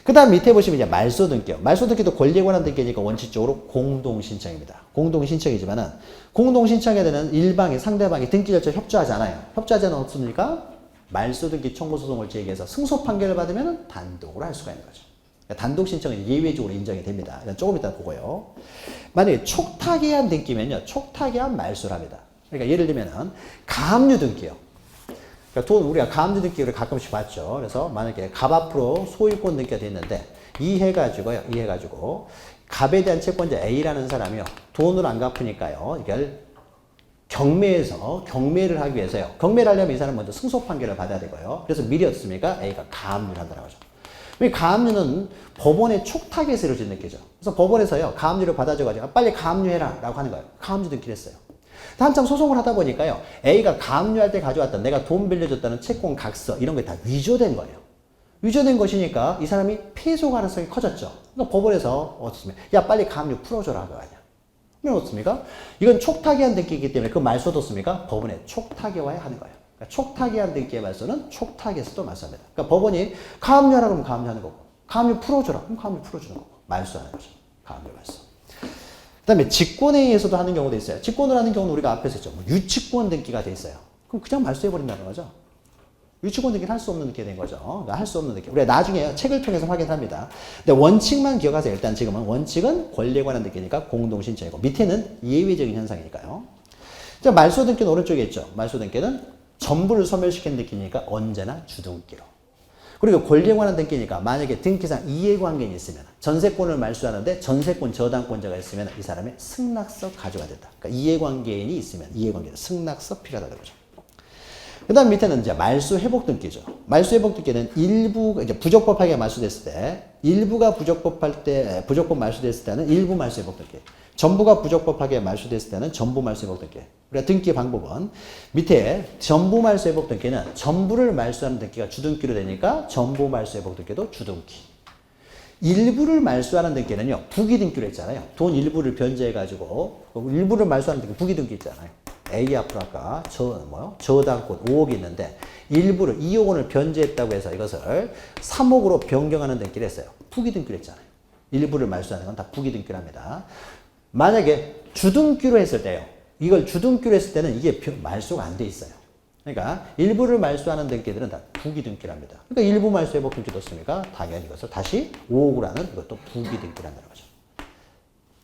그 다음 밑에 보시면 이제 말소 등기요. 말소 등기도 권리에 관한 등기니까 원칙적으로 공동 신청입니다. 공동 신청이지만은 공동 신청에 대한 일방이 상대방이 등기 절차 협조하지 않아요. 협조하지 않았습니까? 말소 등기 청구 소송을 제기해서 승소 판결을 받으면 단독으로 할 수가 있는 거죠. 그러니까 단독 신청은 예외적으로 인정이 됩니다. 이건 조금 이따 보고요. 만약에 촉탁의한 등기면요. 촉탁의한 말소를 합니다. 그러니까 예를 들면은 가압류 등기요. 그러니까 우리가 가압류 등기를 가끔씩 봤죠. 그래서 만약에 갑 앞으로 소유권 등기가 됐는데 이해가지고 갑에 대한 채권자 A라는 사람이요. 돈을 안 갚으니까요. 이걸 경매를 하기 위해서요. 경매를 하려면 이 사람은 먼저 승소 판결을 받아야 되고요. 그래서 미리 어떻습니까? A가 가압류를 한다고 하죠. 이 가압류는 법원의 촉탁에서 이루어진 등기죠. 그래서 법원에서요. 가압류를 받아줘가지고 빨리 가압류해라 라고 하는 거예요. 가압류 등기를 했어요. 한참 소송을 하다 보니까요. A가 가압류할 때 가져왔던 내가 돈 빌려줬다는 채권 각서 이런 게 다 위조된 거예요. 위조된 것이니까 이 사람이 패소 가능성이 커졌죠. 그러니까 법원에서 어떻습니까? 야 빨리 가압류 풀어줘라 그거 아니야. 그러면 어떻습니까? 이건 촉탁의한 등기이기 때문에 그 말소도 습니까? 법원에 촉탁의화에 하는 거예요. 그러니까 촉탁의한 등기의 말소는 촉탁에서도 말소합니다. 그러니까 법원이 가압류하라 그러면 가압류하는 거고 가압류 풀어줘라 그럼 가압류 풀어주는 거고 말소하는 거죠. 가압류 말소. 그 다음에 직권에 의해서도 하는 경우도 있어요. 직권을 하는 경우는 우리가 앞에서 했죠. 유치권 등기가 돼 있어요. 그럼 그냥 말소해버린다는 거죠. 유치권 등기는 할 수 없는 등기가 된 거죠. 그러니까 할 수 없는 등기. 우리가 나중에 책을 통해서 확인합니다. 근데 원칙만 기억하세요. 일단 지금은 원칙은 권리에 관한 등기니까 공동신청이고 밑에는 예외적인 현상이니까요. 자, 말소 등기는 오른쪽에 있죠. 말소 등기는 전부를 소멸시키는 등기니까 언제나 주등기로. 그리고 권리에 관한 등기니까 만약에 등기상 이해관계인이 있으면 전세권을 말소하는데 전세권 저당권자가 있으면 이 사람의 승낙서 가져가야 된다. 그러니까 이해관계인이 있으면 이해관계인 승낙서 필요하다는 거죠. 그 다음 밑에는 이제 말소 회복 등기죠. 말소 회복 등기는 일부, 이제 부적법하게 말소됐을 때, 일부가 부적법 말소됐을 때는 일부 말소 회복 등기. 전부가 부적법하게 말소됐을 때는 전부 말소 회복 등기. 우리가 등기 방법은 밑에 전부 말소 회복 등기는 전부를 말소하는 등기가 주등기로 되니까 전부 말소 회복 등기도 주등기. 일부를 말소하는 등기는요, 부기등기로 했잖아요. 돈 일부를 변제해가지고, 일부를 말소하는 등기 부기등기 있잖아요. A 앞으로 아까 저당권 5억이 있는데 일부를 2억 원을 변제했다고 해서 이것을 3억으로 변경하는 등기를 했어요. 부기등기로 했잖아요. 일부를 말소하는 건 다 부기등기로 합니다. 만약에 주등기로 했을 때요. 이걸 주등기로 했을 때는 이게 말소가 안 돼 있어요. 그러니까 일부를 말소하는 등기들은 다 부기등기로 합니다. 그러니까 일부 말소 회복 등기도 없으니까 당연히 이것을 다시 5억으로 하는 이것도 부기등기로 한다는 거죠.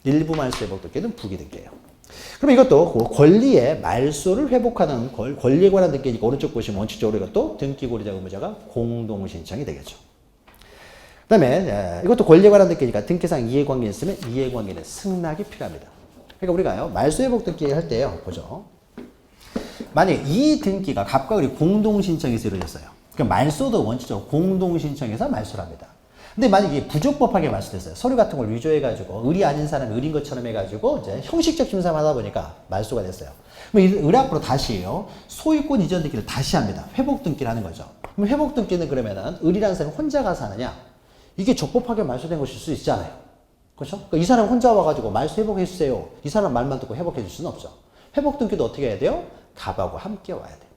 일부 말소 회복 등기는 부기등기예요. 그럼 이것도 권리의 말소를 회복하는 권리에 관한 등기니까 오른쪽 보시면 원칙적으로 이것도 등기고리자 의무자가 공동신청이 되겠죠. 그 다음에 이것도 권리에 관한 등기니까 등기상 이해관계 있으면 이해관계는 승낙이 필요합니다. 그러니까 우리가요 말소 회복 등기 할 때요 보죠. 만약에 이 등기가 갑과 을이 공동신청에서 이루어졌어요. 그럼 말소도 원칙적으로 공동신청에서 말소를 합니다. 근데 만약에 부적법하게 말소됐어요. 서류 같은 걸 위조해가지고 을이 아닌 사람이 을인 것처럼 해가지고 이제 형식적 심사만 하다 보니까 말소가 됐어요. 그럼 을 앞으로 다시요 소유권 이전 등기를 다시 합니다. 회복 등기를 하는 거죠. 그럼 회복 등기는 그러면은 을이라는 사람이 혼자 가서 하느냐? 이게 적법하게 말소된 것일 수 있잖아요. 그렇죠? 그러니까 이 사람 혼자 와가지고 말소 회복해 주세요. 이 사람 말만 듣고 회복해 줄 수는 없죠. 회복 등기도 어떻게 해야 돼요? 갑하고 함께 와야 돼요.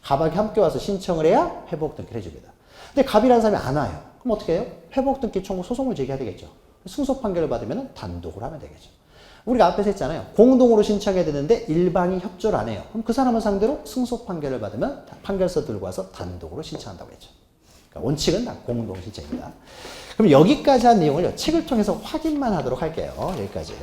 갑하고 함께 와서 신청을 해야 회복 등기를 해줍니다. 근데 갑이라는 사람이 안 와요. 그럼 어떻게 해요? 회복등기 청구 소송을 제기해야 되겠죠. 승소 판결을 받으면 단독으로 하면 되겠죠. 우리가 앞에서 했잖아요. 공동으로 신청해야 되는데 일방이 협조를 안 해요. 그럼 그 사람을 상대로 승소 판결을 받으면 판결서 들고 와서 단독으로 신청한다고 했죠. 그러니까 원칙은 다 공동 신청입니다. 그럼 여기까지 한 내용을 책을 통해서 확인만 하도록 할게요. 여기까지.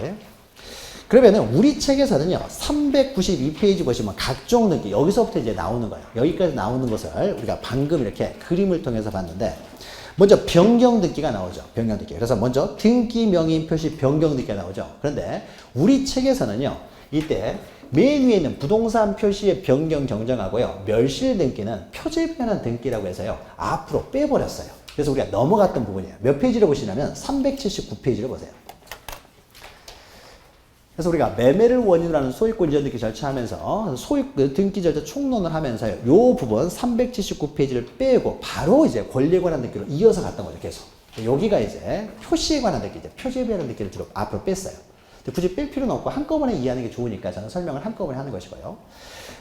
그러면은 우리 책에서는요. 392페이지 보시면 각종 등기 여기서부터 이제 나오는 거예요. 여기까지 나오는 것을 우리가 방금 이렇게 그림을 통해서 봤는데 먼저 변경 등기가 나오죠. 변경 등기. 그래서 먼저 등기 명의 표시 변경 등기가 나오죠. 그런데 우리 책에서는요. 이때 맨 위에 있는 부동산 표시의 변경 정정하고요. 멸실 등기는 표제 변환 등기라고 해서요. 앞으로 빼버렸어요. 그래서 우리가 넘어갔던 부분이에요. 몇 페이지를 보시냐면 379페이지를 보세요. 그래서 우리가 매매를 원인으로 하는 소유권 이전 등기 절차하면서 등기 절차 총론을 하면서요. 요 부분 379페이지를 빼고 바로 이제 권리에 관한 등기로 이어서 갔던 거죠. 계속. 여기가 이제 표시에 관한 등기, 표시에 관한 등기를 주로 앞으로 뺐어요. 굳이 뺄 필요는 없고 한꺼번에 이해하는 게 좋으니까 저는 설명을 한꺼번에 하는 것이고요.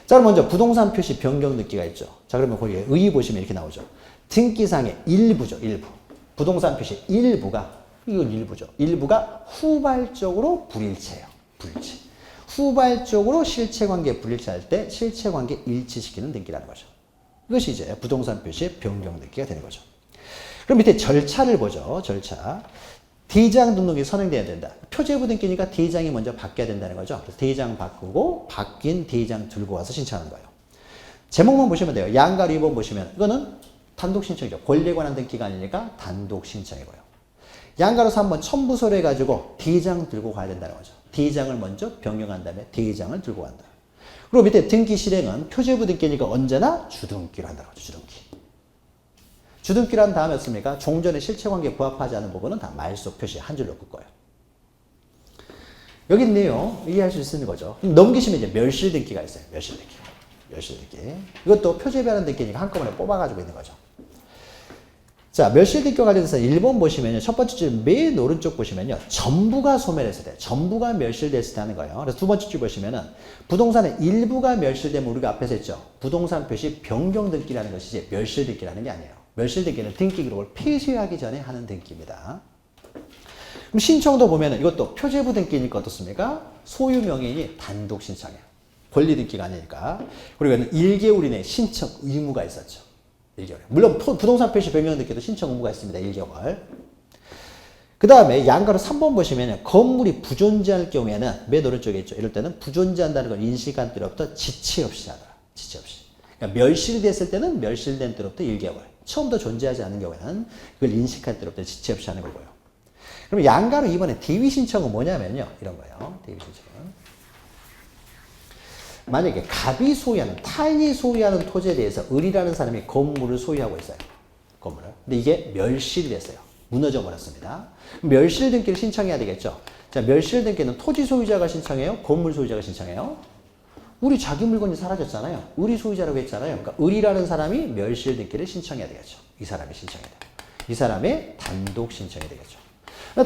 자, 그럼 먼저 부동산 표시 변경 등기가 있죠. 자, 그러면 거기에 의 보시면 이렇게 나오죠. 등기상의 일부죠. 일부. 부동산 표시 일부가, 이건 일부죠. 일부가 후발적으로 불일치해요. 불일치. 후발적으로 실체관계 불일치할 때 실체관계 일치시키는 등기라는 거죠. 이것이 이제 부동산 표시의 변경 등기가 되는 거죠. 그럼 밑에 절차를 보죠. 절차. 대장 등록이 선행돼야 된다. 표제부 등기니까 대장이 먼저 바뀌어야 된다는 거죠. 그래서 대장 바꾸고 바뀐 대장 들고 와서 신청하는 거예요. 제목만 보시면 돼요. 양가로 2번 보시면 이거는 단독 신청이죠. 권리에 관한 등기가 아니니까 단독 신청이고요. 양가로 3번 첨부서류 해가지고 대장 들고 가야 된다는 거죠. 대장을 먼저 변경한 다음에 대장을 들고 간다. 그리고 밑에 등기 실행은 표제부 등기니까 언제나 주등기로 한다는 거죠. 주등기. 주등기로 한 다음에 였습니까? 종전의 실체관계에 부합하지 않은 부분은 다 말소 표시 한 줄로 끌 거예요. 여기 있네요. 이해할 수 있는 거죠. 넘기시면 이제 멸실 등기가 있어요. 멸실 등기. 멸실 등기. 이것도 표제별한 등기니까 한꺼번에 뽑아가지고 있는 거죠. 자, 멸실 등기와 관련해서 1번 보시면요. 첫 번째 줄 맨 오른쪽 보시면요. 전부가 소멸했을 때, 전부가 멸실됐을 때 하는 거예요. 그래서 두 번째 줄 보시면은 부동산의 일부가 멸실되면 우리가 앞에서 했죠. 부동산 표시 변경 등기라는 것이지 멸실 등기라는 게 아니에요. 멸실 등기는 등기 기록을 폐쇄하기 전에 하는 등기입니다. 그럼 신청도 보면은 이것도 표제부 등기니까 어떻습니까? 소유 명의인이 단독 신청해요. 권리 등기가 아니니까. 그리고 1개월 이내 신청 의무가 있었죠. 1개월. 물론 부동산 표시 변경 등기도 신청 의무가 있습니다. 1개월. 그 다음에 양가로 3번 보시면 건물이 부존재할 경우에는 맨 오른쪽에 있죠. 이럴 때는 부존재한다는 걸 인식한 때로부터 지체 없이 하더라. 지체 없이. 그러니까 멸실됐을 때는 멸실된 때로부터 1개월. 처음부터 존재하지 않은 경우에는 그걸 인식한 때로부터 지체 없이 하는 거고요. 그럼 양가로 이번에 대위 신청은 뭐냐면요. 이런 거예요. 대위 신청은. 만약에 갑이 소유하는, 타인이 소유하는 토지에 대해서 을이라는 사람이 건물을 소유하고 있어요. 건물을. 근데 이게 멸실이 됐어요. 무너져 버렸습니다. 멸실 등기를 신청해야 되겠죠. 자, 멸실 등기는 토지 소유자가 신청해요? 건물 소유자가 신청해요? 우리 자기 물건이 사라졌잖아요. 을이 소유자라고 했잖아요. 그러니까 을이라는 사람이 멸실 등기를 신청해야 되겠죠. 이 사람이 신청해야 돼요. 이 사람의 단독 신청이 되겠죠.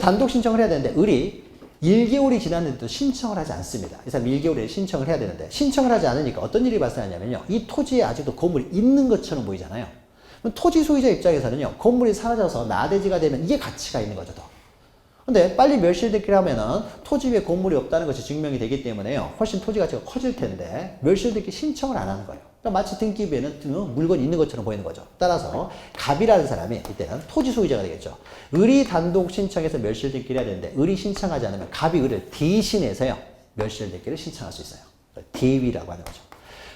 단독 신청을 해야 되는데 을이 1개월이 지났는데도 신청을 하지 않습니다. 이 사람 1개월에 신청을 해야 되는데 신청을 하지 않으니까 어떤 일이 발생하냐면요. 이 토지에 아직도 건물이 있는 것처럼 보이잖아요. 그럼 토지 소유자 입장에서는요. 건물이 사라져서 나대지가 되면 이게 가치가 있는 거죠. 더. 근데 빨리 멸실등기를 하면은 토지 위에 건물이 없다는 것이 증명이 되기 때문에요. 훨씬 토지 가치가 커질 텐데 멸실등기 신청을 안 하는 거예요. 그러니까 마치 등기부에는 물건이 있는 것처럼 보이는 거죠. 따라서 갑이라는 사람이 이때는 토지 소유자가 되겠죠. 을이 단독 신청해서 멸실등기를 해야 되는데 을이 신청하지 않으면 갑이 을을 대신해서요. 멸실등기를 신청할 수 있어요. 대위라고 하는 거죠.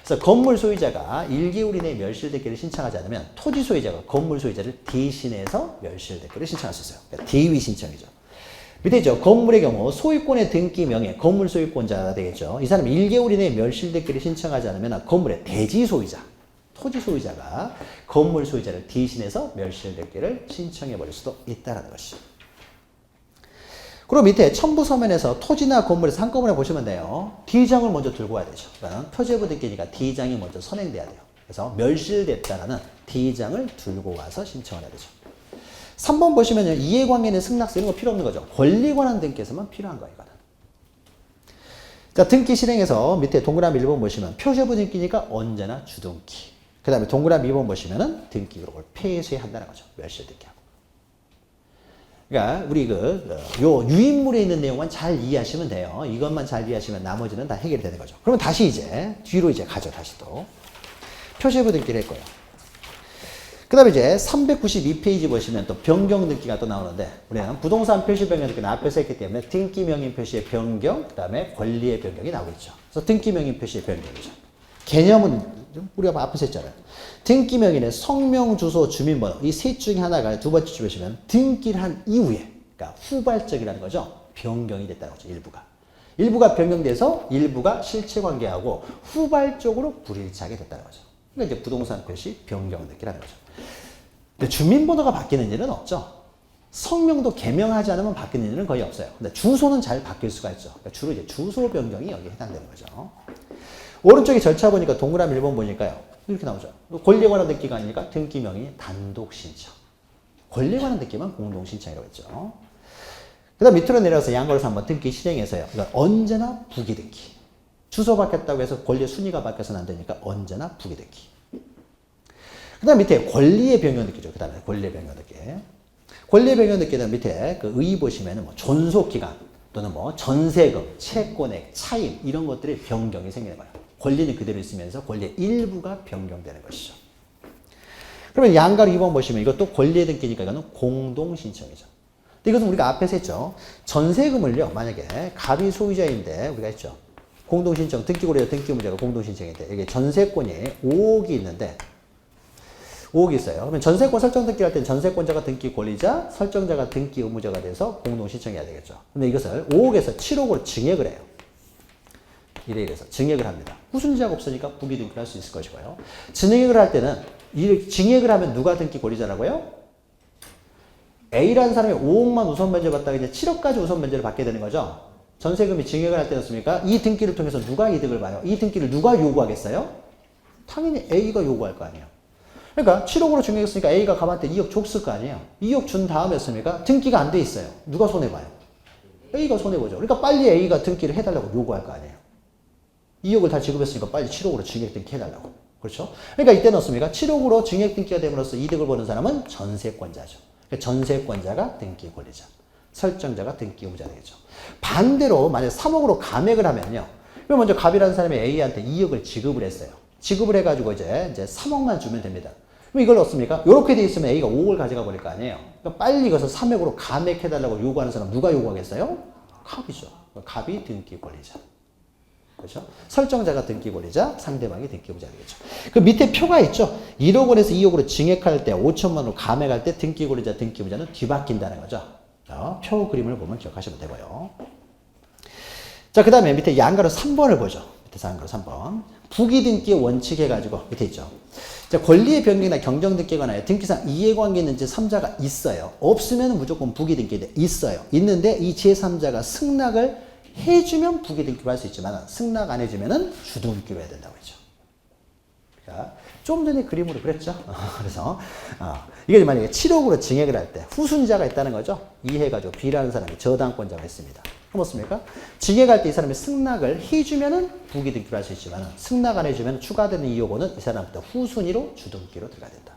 그래서 건물 소유자가 1개월 이내에 멸실등기를 신청하지 않으면 토지 소유자가 건물 소유자를 대신해서 멸실등기를 신청할 수 있어요. 그러니까 대위 신청이죠. 밑에 있죠. 건물의 경우 소유권의 등기 명의 건물 소유권자가 되겠죠. 이 사람이 1개월 이내에 멸실등기를 신청하지 않으면 건물의 대지 소유자, 토지 소유자가 건물 소유자를 대신해서 멸실등기를 신청해 버릴 수도 있다는 것이죠. 그리고 밑에 첨부 서면에서 토지나 건물에서 한꺼번에 보시면 돼요. 대장을 먼저 들고 와야 되죠. 그러니까 표제부 등기니까 대장이 먼저 선행돼야 돼요. 그래서 멸실됐다라는 대장을 들고 와서 신청을 해야 되죠. 3번 보시면요. 이해관계는 승낙서 이런 거 필요 없는 거죠. 권리 관한 등기에서만 필요한 거예요. 이거는. 자, 등기 실행에서 밑에 동그라미 1번 보시면 표제부 등기니까 언제나 주등기. 그 다음에 동그라미 2번 보시면은 등기 기록을 폐쇄한다는 거죠. 멸실 등기하고. 그러니까 우리 요 유인물에 있는 내용만 잘 이해하시면 돼요. 이것만 잘 이해하시면 나머지는 다 해결이 되는 거죠. 그러면 다시 이제 뒤로 이제 가죠. 다시 또 표제부 등기를 했고요. 그 다음에 이제 392페이지 보시면 또 변경 등기가 또 나오는데 우리는 부동산 표시 변경 등기는 앞에서 했기 때문에 등기 명의 표시의 변경, 그 다음에 권리의 변경이 나오고 있죠. 그래서 등기 명의 표시의 변경이죠. 개념은 우리가 앞에서 했잖아요. 등기 명의는 성명, 주소, 주민번호 이 셋 중에 하나가 두 번째 줄 보시면 등기를 한 이후에 그러니까 후발적이라는 거죠. 변경이 됐다는 거죠. 일부가 변경돼서 일부가 실체관계하고 후발적으로 불일치하게 됐다는 거죠. 그러니까 이제 부동산 표시 변경 등기라는 거죠. 근데 주민번호가 바뀌는 일은 없죠. 성명도 개명하지 않으면 바뀌는 일은 거의 없어요. 근데 주소는 잘 바뀔 수가 있죠. 그러니까 주로 이제 주소 변경이 여기에 해당되는 거죠. 오른쪽에 절차 보니까 동그라미 1번 보니까요. 이렇게 나오죠. 권리에 관한 등기가 아니니까 등기명의 단독 신청. 권리에 관한 등기만 공동 신청이라고 했죠. 그 다음 밑으로 내려가서 양거래소 한번 등기 실행해서요. 이건 언제나 부기 등기. 주소 바뀌었다고 해서 권리의 순위가 바뀌어서는 안 되니까 언제나 부기 등기. 그 다음 밑에 권리의 변경 등기죠. 그 다음에 권리의 변경 등기. 권리의 변경 등기는 밑에 그 의 보시면은 뭐 존속기간 또는 뭐 전세금, 채권액, 차임 이런 것들이 변경이 생기는 거예요. 권리는 그대로 있으면서 권리의 일부가 변경되는 것이죠. 그러면 양가로 2번 보시면 이것도 권리의 등기니까 이거는 공동신청이죠. 이것은 우리가 앞에서 했죠. 전세금을요, 만약에 갑이 소유자인데 우리가 했죠. 공동신청, 등기고리와 등기의무자가 공동신청인데 이게 전세권이 5억이 있는데 5억이 있어요. 그러면 전세권 설정 등기할 때는 전세권자가 등기 권리자, 설정자가 등기 의무자가 돼서 공동신청해야 되겠죠. 근데 이것을 5억에서 7억으로 증액을 해요. 이래 이래서 증액을 합니다. 후순자가 없으니까 부기등기를 할 수 있을 것이고요. 증액을 할 때는 이 증액을 하면 누가 등기 권리자라고요? A라는 사람이 5억만 우선 면제를 받다가 이제 7억까지 우선 면제를 받게 되는 거죠. 전세금이 증액을 할 때였습니까? 이 등기를 통해서 누가 이득을 봐요? 이 등기를 누가 요구하겠어요? 당연히 A가 요구할 거 아니에요. 그러니까 7억으로 증액했으니까 A가 갑한테 2억 줬을 거 아니에요. 2억 준 다음이었습니까? 등기가 안 돼 있어요. 누가 손해봐요? A가 손해보죠. 그러니까 빨리 A가 등기를 해달라고 요구할 거 아니에요. 2억을 다 지급했으니까 빨리 7억으로 증액 등기 해달라고. 그렇죠? 그러니까 이때는 어떻습니까? 7억으로 증액 등기가 됨으로써 이득을 보는 사람은 전세권자죠. 그러니까 전세권자가 등기 권리자, 설정자가 등기 의무자 되겠죠. 반대로 만약 3억으로 감액을 하면요. 그럼 먼저 갑이라는 사람이 A한테 2억을 지급을 했어요. 지급을 해가지고 이제 3억만 주면 됩니다. 그럼 이걸 어떻습니까? 이렇게 돼 있으면 A가 5억을 가져가 버릴 거 아니에요. 그러니까 빨리 이것을 3억으로 감액해달라고 요구하는 사람 누가 요구하겠어요? 갑이죠. 갑이 등기 권리자. 그렇죠? 설정자가 등기 권리자, 상대방이 등기 의무자 되겠죠. 그 밑에 표가 있죠. 1억 원에서 2억으로 증액할 때, 5천만 원으로 감액할 때 등기 권리자, 등기 의무자는 뒤바뀐다는 거죠. 표 그림을 보면 기억하시면 되고요. 자, 그 다음에 밑에 양가로 3번을 보죠. 밑에 양가로 3번. 부기등기 원칙 해가지고 밑에 있죠. 자, 권리의 변경이나 경정등기에 관하여 등기상 이해관계 있는 제3자가 있어요. 없으면 무조건 부기등기인데 있어요. 있는데 이 제3자가 승낙을 해주면 부기등기로 할 수 있지만 승낙 안 해주면 주등기로 해야 된다고 했죠. 그러니까 좀 전에 그림으로 그랬죠. 그래서 이게 만약에 7억으로 증액을 할 때 후순자가 있다는 거죠. 이해가지고 B라는 사람이 저당권자가 있습니다. 그럼 어떻습니까? 증액할 때 이 사람이 승낙을 해주면 부기등기로 할 수 있지만 승낙 안 해주면 추가되는 2억 원은 이 사람부터 후순위로 주등기로 들어가야 된다.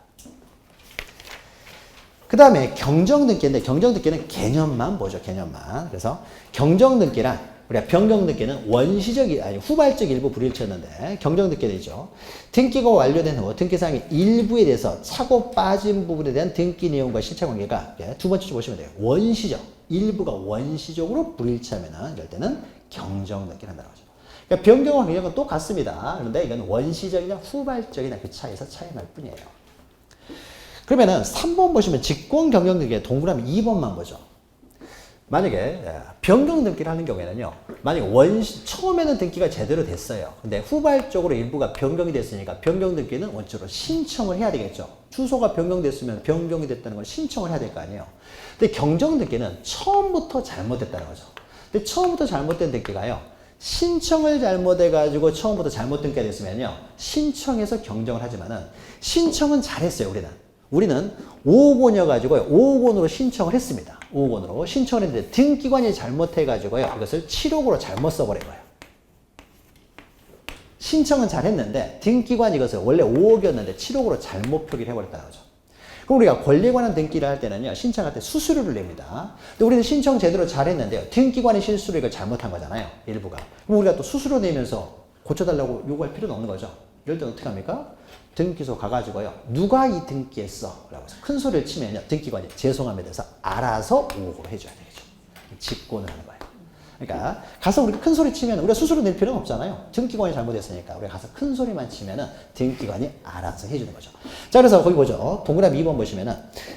그 다음에 경정등기인데 경정등기는 개념만 보죠. 개념만. 그래서 경정등기란 우리가 변경등기는 원시적이 아니 후발적 일부 불일치였는데 경정등기는 있죠. 등기가 완료된 후 등기사항의 일부에 대해서 차고 빠진 부분에 대한 등기 내용과 실체관계가 두 번째 줄 보시면 돼요. 원시적. 일부가 원시적으로 불일치하면 이럴 때는 경정등기를 한다는 거죠. 그러니까 변경과 경정은 똑같습니다. 그런데 이건 원시적이냐 후발적이냐 그 차이에서 차이 날 뿐이에요. 그러면은 3번 보시면 직권 경정등기에 동그라미 2번만 보죠. 만약에 변경등기를 하는 경우에는요. 만약에 처음에는 등기가 제대로 됐어요. 근데 후발적으로 일부가 변경이 됐으니까 변경등기는 원칙으로 신청을 해야 되겠죠. 주소가 변경됐으면 변경이 됐다는 걸 신청을 해야 될 거 아니에요. 근데 경정등기는 처음부터 잘못됐다는 거죠. 근데 처음부터 잘못된 등기가요. 신청을 잘못해가지고 처음부터 잘못 등기가 됐으면요. 신청해서 경정을 하지만은 신청은 잘했어요. 우리는 5억 원이어가지고요. 5억 원으로 신청을 했습니다. 5억 원으로 신청을 했는데 등기관이 잘못해가지고요. 이것을 7억으로 잘못 써버린 거예요. 신청은 잘했는데 등기관이 이것을 원래 5억이었는데 7억으로 잘못 표기를 해버렸다는 거죠. 그럼 우리가 권리에 관한 등기를 할 때는요. 신청할 때 수수료를 냅니다. 근데 우리는 신청 제대로 잘했는데요. 등기관이 실수로 이걸 잘못한 거잖아요. 일부가. 그럼 우리가 또 수수료 내면서 고쳐달라고 요구할 필요는 없는 거죠. 이럴 때 어떻게 합니까? 등기소 가가지고요. 누가 이 등기했어? 라고 해서 큰 소리를 치면요. 등기관이 죄송합니다 해서 알아서 5억으로 해줘야 되겠죠. 직권을 하는 거예요. 그러니까 가서 우리가 큰 소리 치면 우리가 수수료 낼 필요는 없잖아요. 등기관이 잘못했으니까 우리가 가서 큰 소리만 치면은 등기관이 알아서 해주는 거죠. 자, 그래서 거기 보죠. 동그라미 2번 보시면은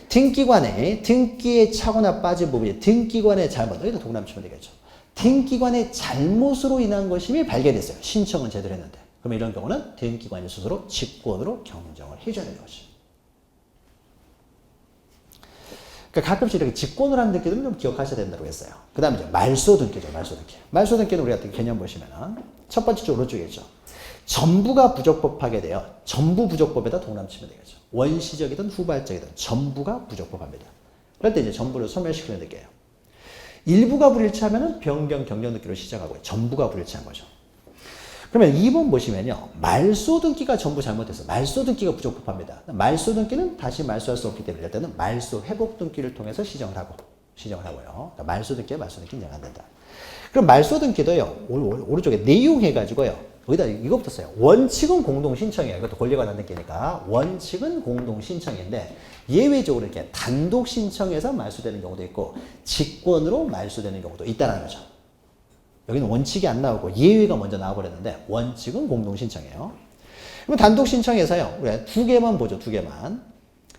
등기관의 등기에 차거나 빠진 부분이 등기관의 잘못. 여기다 동그라미 치면 되겠죠. 등기관의 잘못으로 인한 것임이 발견됐어요. 신청은 제대로 했는데. 그러면 이런 경우는 등기관이 스스로 직권으로 경정을 해줘야 되는 거죠. 그러니까 가끔씩 이렇게 직권을 하는 등기들은 좀 기억하셔야 된다고 했어요. 그 다음에 이제 말소 등기죠. 말소 등기는 우리가 개념 보시면은 첫 번째 줄 오른쪽에 있죠. 전부가 부적법하게 돼요. 전부 부적법에다 동그라미 치면 되겠죠. 원시적이든 후발적이든 전부가 부적법합니다. 그럴 때 이제 전부를 소멸시키면 될게요. 일부가 불일치하면은 변경 경정 등기로 시작하고 전부가 불일치한 거죠. 그러면 2번 보시면요. 말소 등기가 전부 잘못됐어. 말소 등기가 부적법합니다. 말소 등기는 다시 말소할 수 없기 때문에 일단은 말소 회복 등기를 통해서 시정을 하고요. 그러니까 말소 등기는 인정 안 된다. 그럼 말소 등기도요. 오른쪽에 내용 해가지고요. 여기다 이거부터 써요. 원칙은 공동 신청이에요. 이것도 권리가 관한 등기니까 원칙은 공동 신청인데 예외적으로 이렇게 단독 신청해서 말소되는 경우도 있고 직권으로 말소되는 경우도 있다는 거죠. 여기는 원칙이 안 나오고 예외가 먼저 나와버렸는데 원칙은 공동 신청이에요. 그럼 단독 신청해서요. 우리 두 개만 보죠. 두 개만.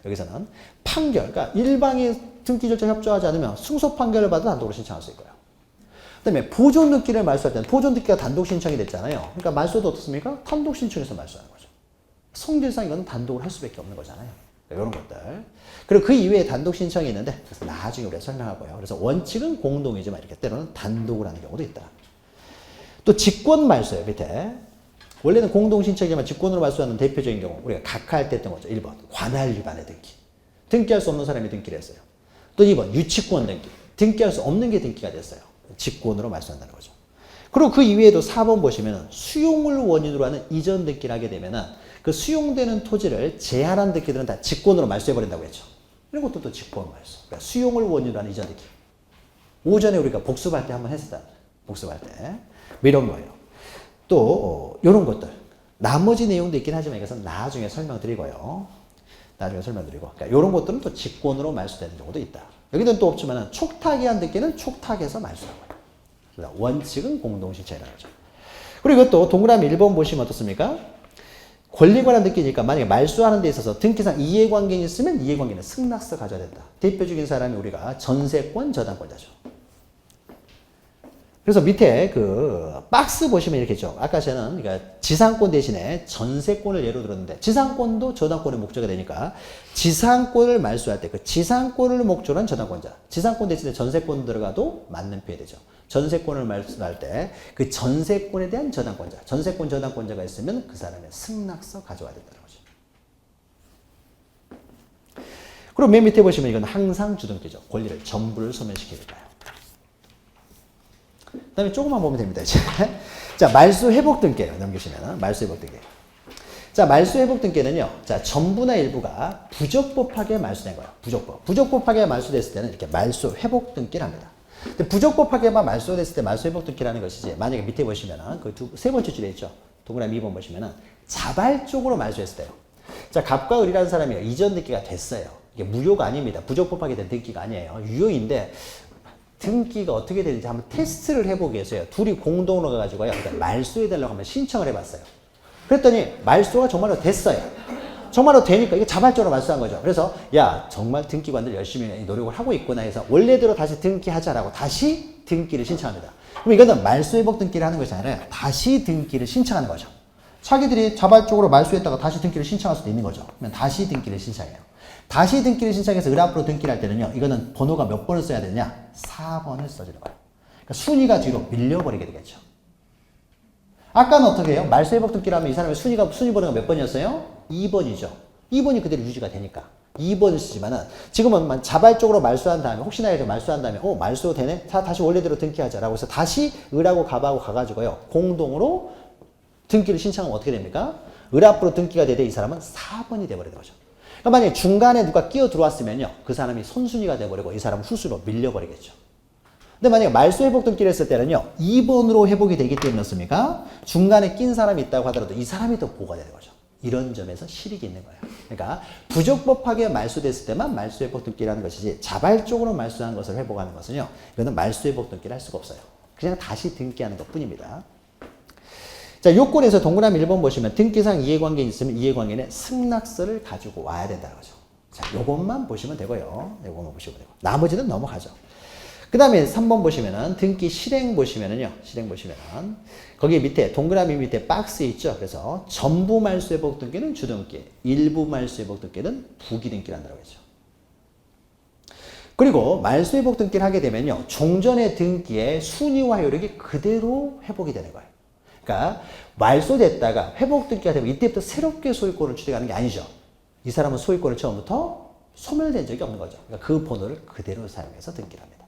여기서는 판결, 그러니까 일방이 등기 절차 협조하지 않으면 승소 판결을 받아 단독으로 신청할 수 있고요. 그다음에 보존 등기를 말소할 때는 보존 등기가 단독 신청이 됐잖아요. 그러니까 말소도 어떻습니까? 단독 신청해서 말소하는 거죠. 성질상 이건 단독을 할 수밖에 없는 거잖아요. 이런 것들. 그리고 그 이외에 단독 신청이 있는데 그래서 나중에 우리가 설명하고요. 그래서 원칙은 공동이지만 이렇게 때로는 단독을 하는 경우도 있다. 또 직권 말소요. 밑에 원래는 공동 신청이지만 직권으로 말소하는 대표적인 경우 우리가 각하할 때 했던 거죠. 1번 관할 위반의 등기. 등기할 수 없는 사람이 등기를 했어요. 또 2번 유치권 등기. 등기할 수 없는 게 등기가 됐어요. 직권으로 말소한다는 거죠. 그리고 그 이외에도 4번 보시면 수용을 원인으로 하는 이전 등기를 하게 되면은 그 수용되는 토지를 제한한 등기들은 다 직권으로 말소해버린다고 했죠. 이런 것도 또 직권 말소. 그러니까 수용을 원인으로 하는 이전 등기. 오전에 우리가 복습할 때 한번 했었다. 복습할 때. 이런 거예요. 또 이런 것들. 나머지 내용도 있긴 하지만 이것은 나중에 설명드리고요. 그러니까 이런 것들은 또 직권으로 말소되는 경우도 있다. 여기는 또 없지만 촉탁이한 등기는 촉탁해서 말소하고요. 원칙은 공동신청이라는 거죠. 그리고 이것도 동그라미 1번 보시면 어떻습니까? 권리 관한 등기니까 만약에 말소하는 데 있어서 등기상 이해관계가 있으면 이해관계는 승낙서 가져야 된다. 대표적인 사람이 우리가 전세권 저당권자죠. 그래서 밑에 그 박스 보시면 이렇게 있죠. 아까 저는 그러니까 지상권 대신에 전세권을 예로 들었는데 지상권도 저당권의 목적이 되니까 지상권을 말소할 때 그 지상권을 목적으로 한 저당권자. 지상권 대신에 전세권 들어가도 맞는 표현이 되죠. 전세권을 말소할 때 그 전세권에 대한 저당권자. 전세권 저당권자가 있으면 그 사람의 승낙서 가져와야 된다는 거죠. 그리고 맨 밑에 보시면 이건 항상 주등기죠. 권리를 전부를 소멸시키니까요. 그 다음에 조금만 보면 됩니다, 이제. 자, 말소 회복 등기예요. 넘기시면. 말소 회복 등기. 자, 말소 회복 등기는요. 자, 전부나 일부가 부적법하게 말소된 거예요. 부적법하게 말소됐을 때는 이렇게 말소 회복 등기를 합니다. 근데 부적법하게만 말소됐을 때 말소 회복 등기라는 것이지. 만약에 밑에 보시면은 그 세 번째 줄에 있죠. 동그라미 2번 보시면은 자발적으로 말소했을 때요. 자, 갑과 을이라는 사람이 이전 등기가 됐어요. 이게 무효가 아닙니다. 부적법하게 된 등기가 아니에요. 유효인데 등기가 어떻게 되는지 한번 테스트를 해보기 위해서요. 둘이 공동으로 가가지고요. 그러니까 말소해달라고 한번 신청을 해봤어요. 그랬더니 말소가 정말로 됐어요. 정말로 되니까 이게 자발적으로 말소한 거죠. 그래서 야 정말 등기관들 열심히 노력을 하고 있구나 해서 원래대로 다시 등기하자라고 다시 등기를 신청합니다. 그럼 이거는 말소 회복 등기를 하는 것이 아니라 다시 등기를 신청하는 거죠. 자기들이 자발적으로 말소했다가 다시 등기를 신청할 수도 있는 거죠. 그러면 다시 등기를 신청해요. 다시 등기를 신청해서 을 앞으로 등기를 할 때는요. 이거는 번호가 몇 번을 써야 되냐? 4번을 써주는 거예요. 그러니까 순위가 뒤로 밀려버리게 되겠죠. 아까는 어떻게 해요? 말소 회복 등기를 하면 이 사람의 순위 번호가 몇 번이었어요? 2번이죠. 2번이 그대로 유지가 되니까. 2번을 쓰지만은 지금은 자발적으로 말소한 다음에 혹시나 해서 말소한 다음에 말소 되네? 다시 원래대로 등기하자라고 해서 다시 을하고 갑하고 가가지고요. 공동으로 등기를 신청하면 어떻게 됩니까? 을 앞으로 등기가 되되 이 사람은 4번이 돼버리는 거죠. 그러니까 만약에 중간에 누가 끼어 들어왔으면요. 그 사람이 선순위가 돼버리고 이 사람은 후수로 밀려버리겠죠. 근데 만약에 말소 회복 등기를 했을 때는요. 2번으로 회복이 되기 때문이었습니까? 중간에 낀 사람이 있다고 하더라도 이 사람이 더 보호가 되는 거죠. 이런 점에서 실익이 있는 거예요. 그러니까 부적법하게 말소됐을 때만 말소 회복 등기라는 것이지 자발적으로 말소한 것을 회복하는 것은요. 이거는 말소 회복 등기를 할 수가 없어요. 그냥 다시 등기하는 것뿐입니다. 자, 요건에서 동그라미 1번 보시면 등기상 이해관계 있으면 이해관계는 승낙서를 가지고 와야 된다는 거죠. 자, 요것만 보시면 되고요. 요것만 보시면 되고. 나머지는 넘어가죠. 그 다음에 3번 보시면은 등기 실행 보시면은요. 실행 보시면은 거기 밑에 동그라미 밑에 박스 있죠. 그래서 전부 말소 회복 등기는 주등기, 일부 말소 회복 등기는 부기등기를 한다고 했죠. 그리고 말소 회복 등기를 하게 되면요. 종전의 등기의 순위와 효력이 그대로 회복이 되는 거예요. 그러니까 말소됐다가 회복 등기가 되면 이때부터 새롭게 소유권을 취득하는 게 아니죠. 이 사람은 소유권을 처음부터 소멸된 적이 없는 거죠. 그러니까 그 번호를 그대로 사용해서 등기를 합니다.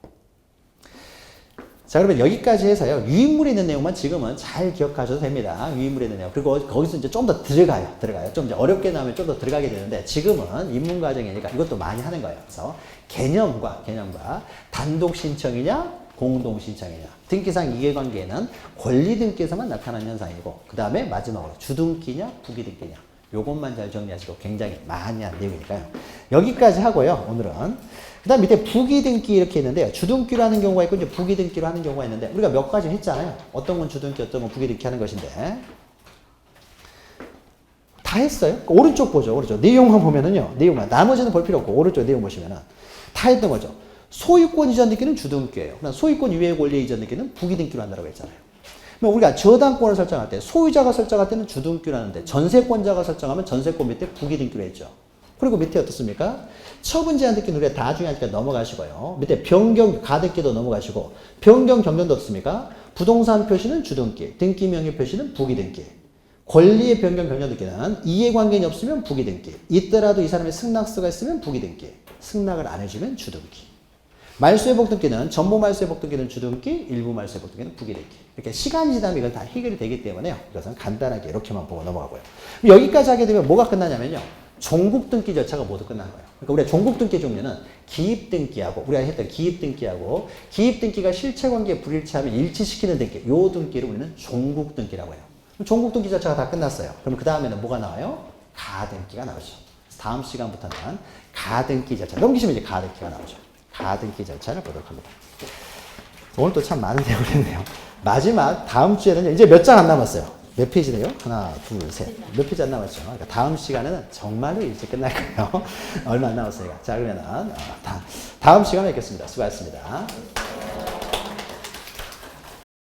자, 그러면 여기까지 해서요. 유인물에 있는 내용만 지금은 잘 기억하셔도 됩니다. 유인물에 있는 내용. 그리고 거기서 이제 좀 더 들어가요. 좀 이제 어렵게 나오면 좀 더 들어가게 되는데 지금은 입문 과정이니까 이것도 많이 하는 거예요. 그래서 개념과 단독 신청이냐, 공동 신청이냐. 등기상 이해관계는 권리 등기에서만 나타나는 현상이고, 그 다음에 마지막으로 주등기냐, 부기등기냐. 요것만 잘 정리하시고 굉장히 많이 한 내용이니까요. 여기까지 하고요, 오늘은. 그 다음 밑에 부기등기 이렇게 있는데요. 주등기로 하는 경우가 있고, 이제 부기등기로 하는 경우가 있는데, 우리가 몇 가지 했잖아요. 어떤 건 주등기, 어떤 건 부기등기 하는 것인데. 다 했어요. 오른쪽 보죠, 오른쪽. 내용만 보면은요, 내용만. 나머지는 볼 필요 없고, 오른쪽 내용 보시면은 다 했던 거죠. 소유권 이전 등기는 주등기예요. 그다음 소유권 이외의 권리 이전 등기는 부기등기로 한다고 했잖아요. 그럼 우리가 저당권을 설정할 때, 소유자가 설정할 때는 주등기로 하는데, 전세권자가 설정하면 전세권 밑에 부기등기로 했죠. 그리고 밑에 어떻습니까? 처분 제한 등기는 우리가 다 중요하니까 넘어가시고요. 밑에 변경 가등기도 넘어가시고, 변경 경전도 없습니까? 부동산 표시는 주등기, 등기 명의 표시는 부기등기. 권리의 변경 경전 등기는 이해관계는 없으면 부기등기. 있더라도 이 사람의 승낙서가 있으면 부기등기. 승낙을 안 해주면 주등기. 말소회복 등기는 전부 말소회복 등기는 주등기, 일부 말소회복 등기는 부기등기. 이렇게 시간이 지나면 이건 다 해결이 되기 때문에요. 이것은 간단하게 이렇게만 보고 넘어가고요. 여기까지 하게 되면 뭐가 끝나냐면요. 종국 등기 절차가 모두 끝난 거예요. 그러니까 우리가 종국 등기 종류는 기입 등기하고, 우리가 했던 기입 등기하고, 기입 등기가 실체관계 불일치하면 일치시키는 등기, 요 등기를 우리는 종국 등기라고 해요. 종국 등기 절차가 다 끝났어요. 그럼 그 다음에는 뭐가 나와요? 가등기가 나오죠. 다음 시간부터는 가등기 절차. 넘기시면 이제 가등기가 나오죠. 가등기 절차를 보도록 합니다. 오늘 또 참 많은 내용을 했네요. 마지막 다음 주에는 이제 몇 장 안 남았어요. 몇 페이지네요? 하나, 둘, 셋. 몇 페이지 안 남았죠? 그러니까 다음 시간에는 정말로 일찍 끝날 거예요. 얼마 안 남았으니까. 자, 그러면은 다음 시간에 뵙겠습니다. 수고하셨습니다.